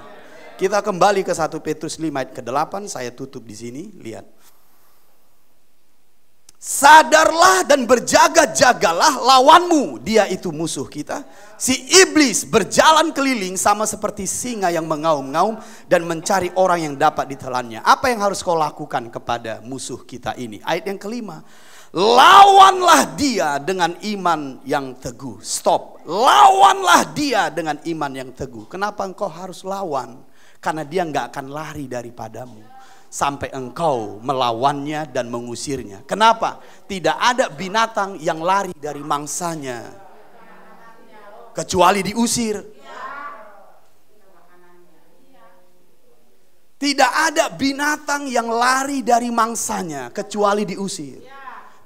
Kita kembali ke 1 Petrus 5 ayat ke-8. Saya tutup di sini. Lihat. Sadarlah dan berjaga-jagalah, lawanmu, dia itu musuh kita. Si iblis berjalan keliling sama seperti singa yang mengaum-ngaum dan mencari orang yang dapat ditelannya. Apa yang harus kau lakukan kepada musuh kita ini? Ayat yang ke-5. Lawanlah dia dengan iman yang teguh. Stop. Lawanlah dia dengan iman yang teguh. Kenapa engkau harus lawan? Karena dia nggak akan lari daripadamu sampai engkau melawannya dan mengusirnya. Kenapa? Tidak ada binatang yang lari dari mangsanya kecuali diusir. Tidak ada binatang yang lari dari mangsanya kecuali diusir.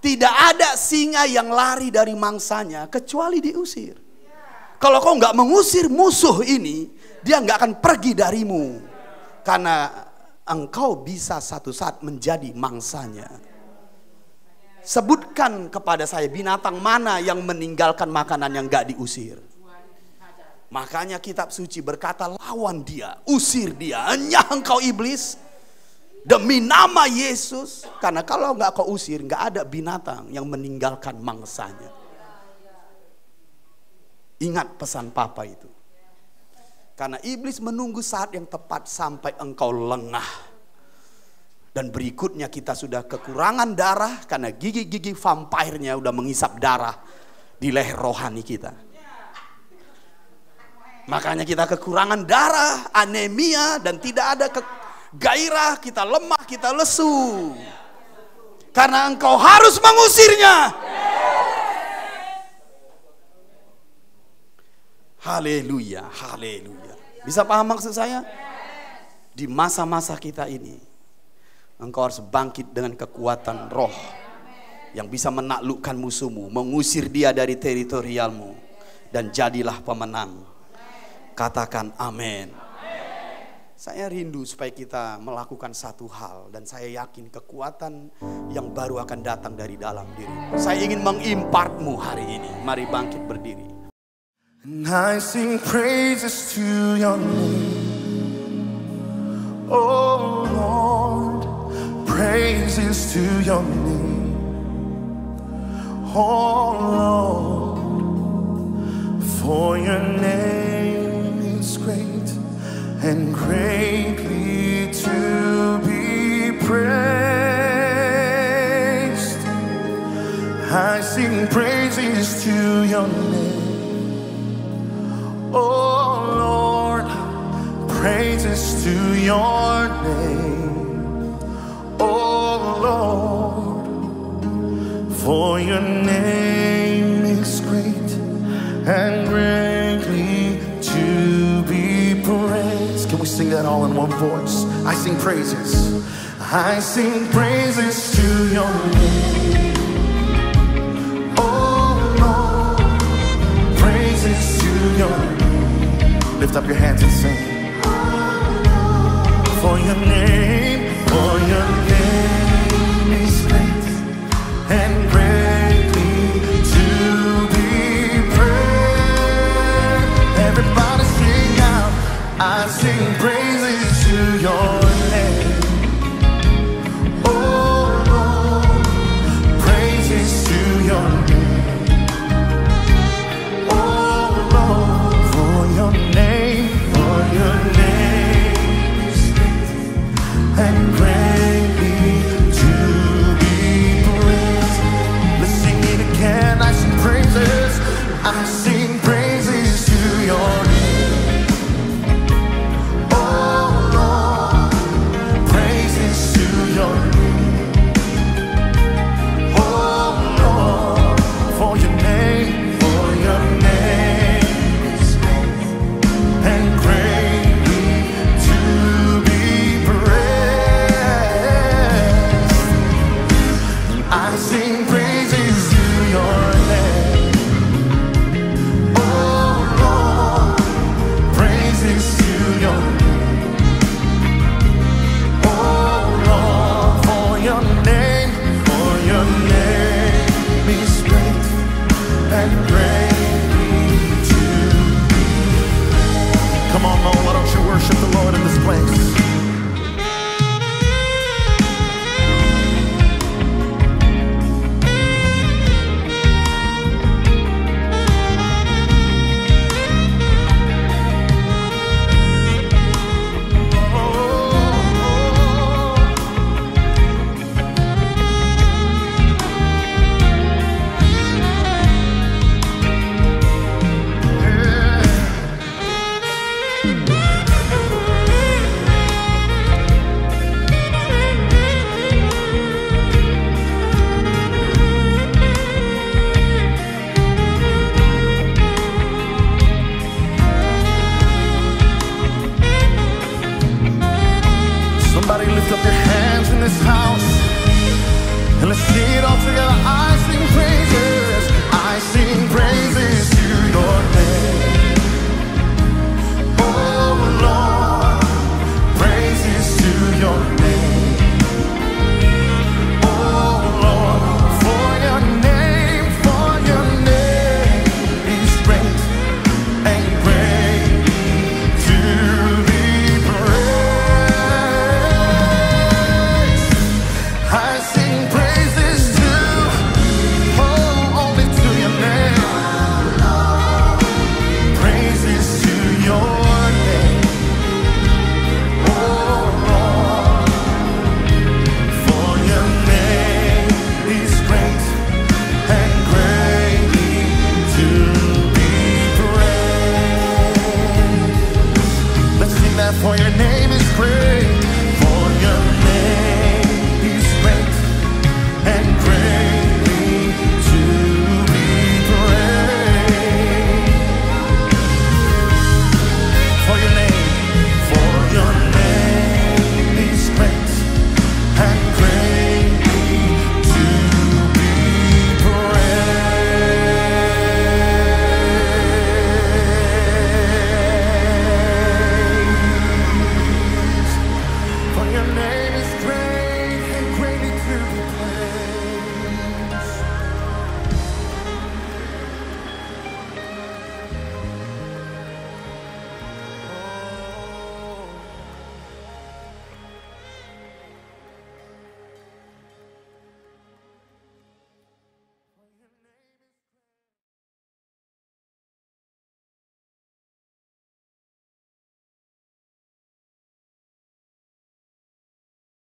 Tidak ada singa yang lari dari mangsanya kecuali diusir. Kalau kau nggak mengusir musuh ini, dia nggak akan pergi darimu. Karena engkau bisa satu saat menjadi mangsanya. Sebutkan kepada saya binatang mana yang meninggalkan makanan yang gak diusir. Makanya kitab suci berkata lawan dia, usir dia, enyah engkau iblis demi nama Yesus. Karena kalau gak kau usir, gak ada binatang yang meninggalkan mangsanya. Ingat pesan Papa itu. Karena iblis menunggu saat yang tepat sampai engkau lengah. Dan berikutnya kita sudah kekurangan darah karena gigi-gigi vampirnya udah menghisap darah di leher rohani kita. Makanya kita kekurangan darah, anemia, dan tidak ada gairah, kita lemah, kita lesu. Karena engkau harus mengusirnya. Haleluya, haleluya. Bisa paham maksud saya? Di masa-masa kita ini, engkau harus bangkit dengan kekuatan roh. yang bisa menaklukkan musuhmu, mengusir dia dari teritorialmu, dan jadilah pemenang. Katakan amin. Saya rindu supaya kita melakukan satu hal, dan saya yakin kekuatan yang baru akan datang dari dalam diri. Saya ingin mengimpartmu hari ini. Mari bangkit berdiri. And I sing praises to your name, oh Lord, praises to your name, oh Lord, for your name is great and greatly to be praised. I sing praises to your name, oh Lord, praises to your name, oh Lord, for your name is great and greatly to be praised. Can we sing that all in one voice? I sing praises. I sing praises to your name, oh Lord, praises to your name. Lift up your hands and sing. For your name, for your name.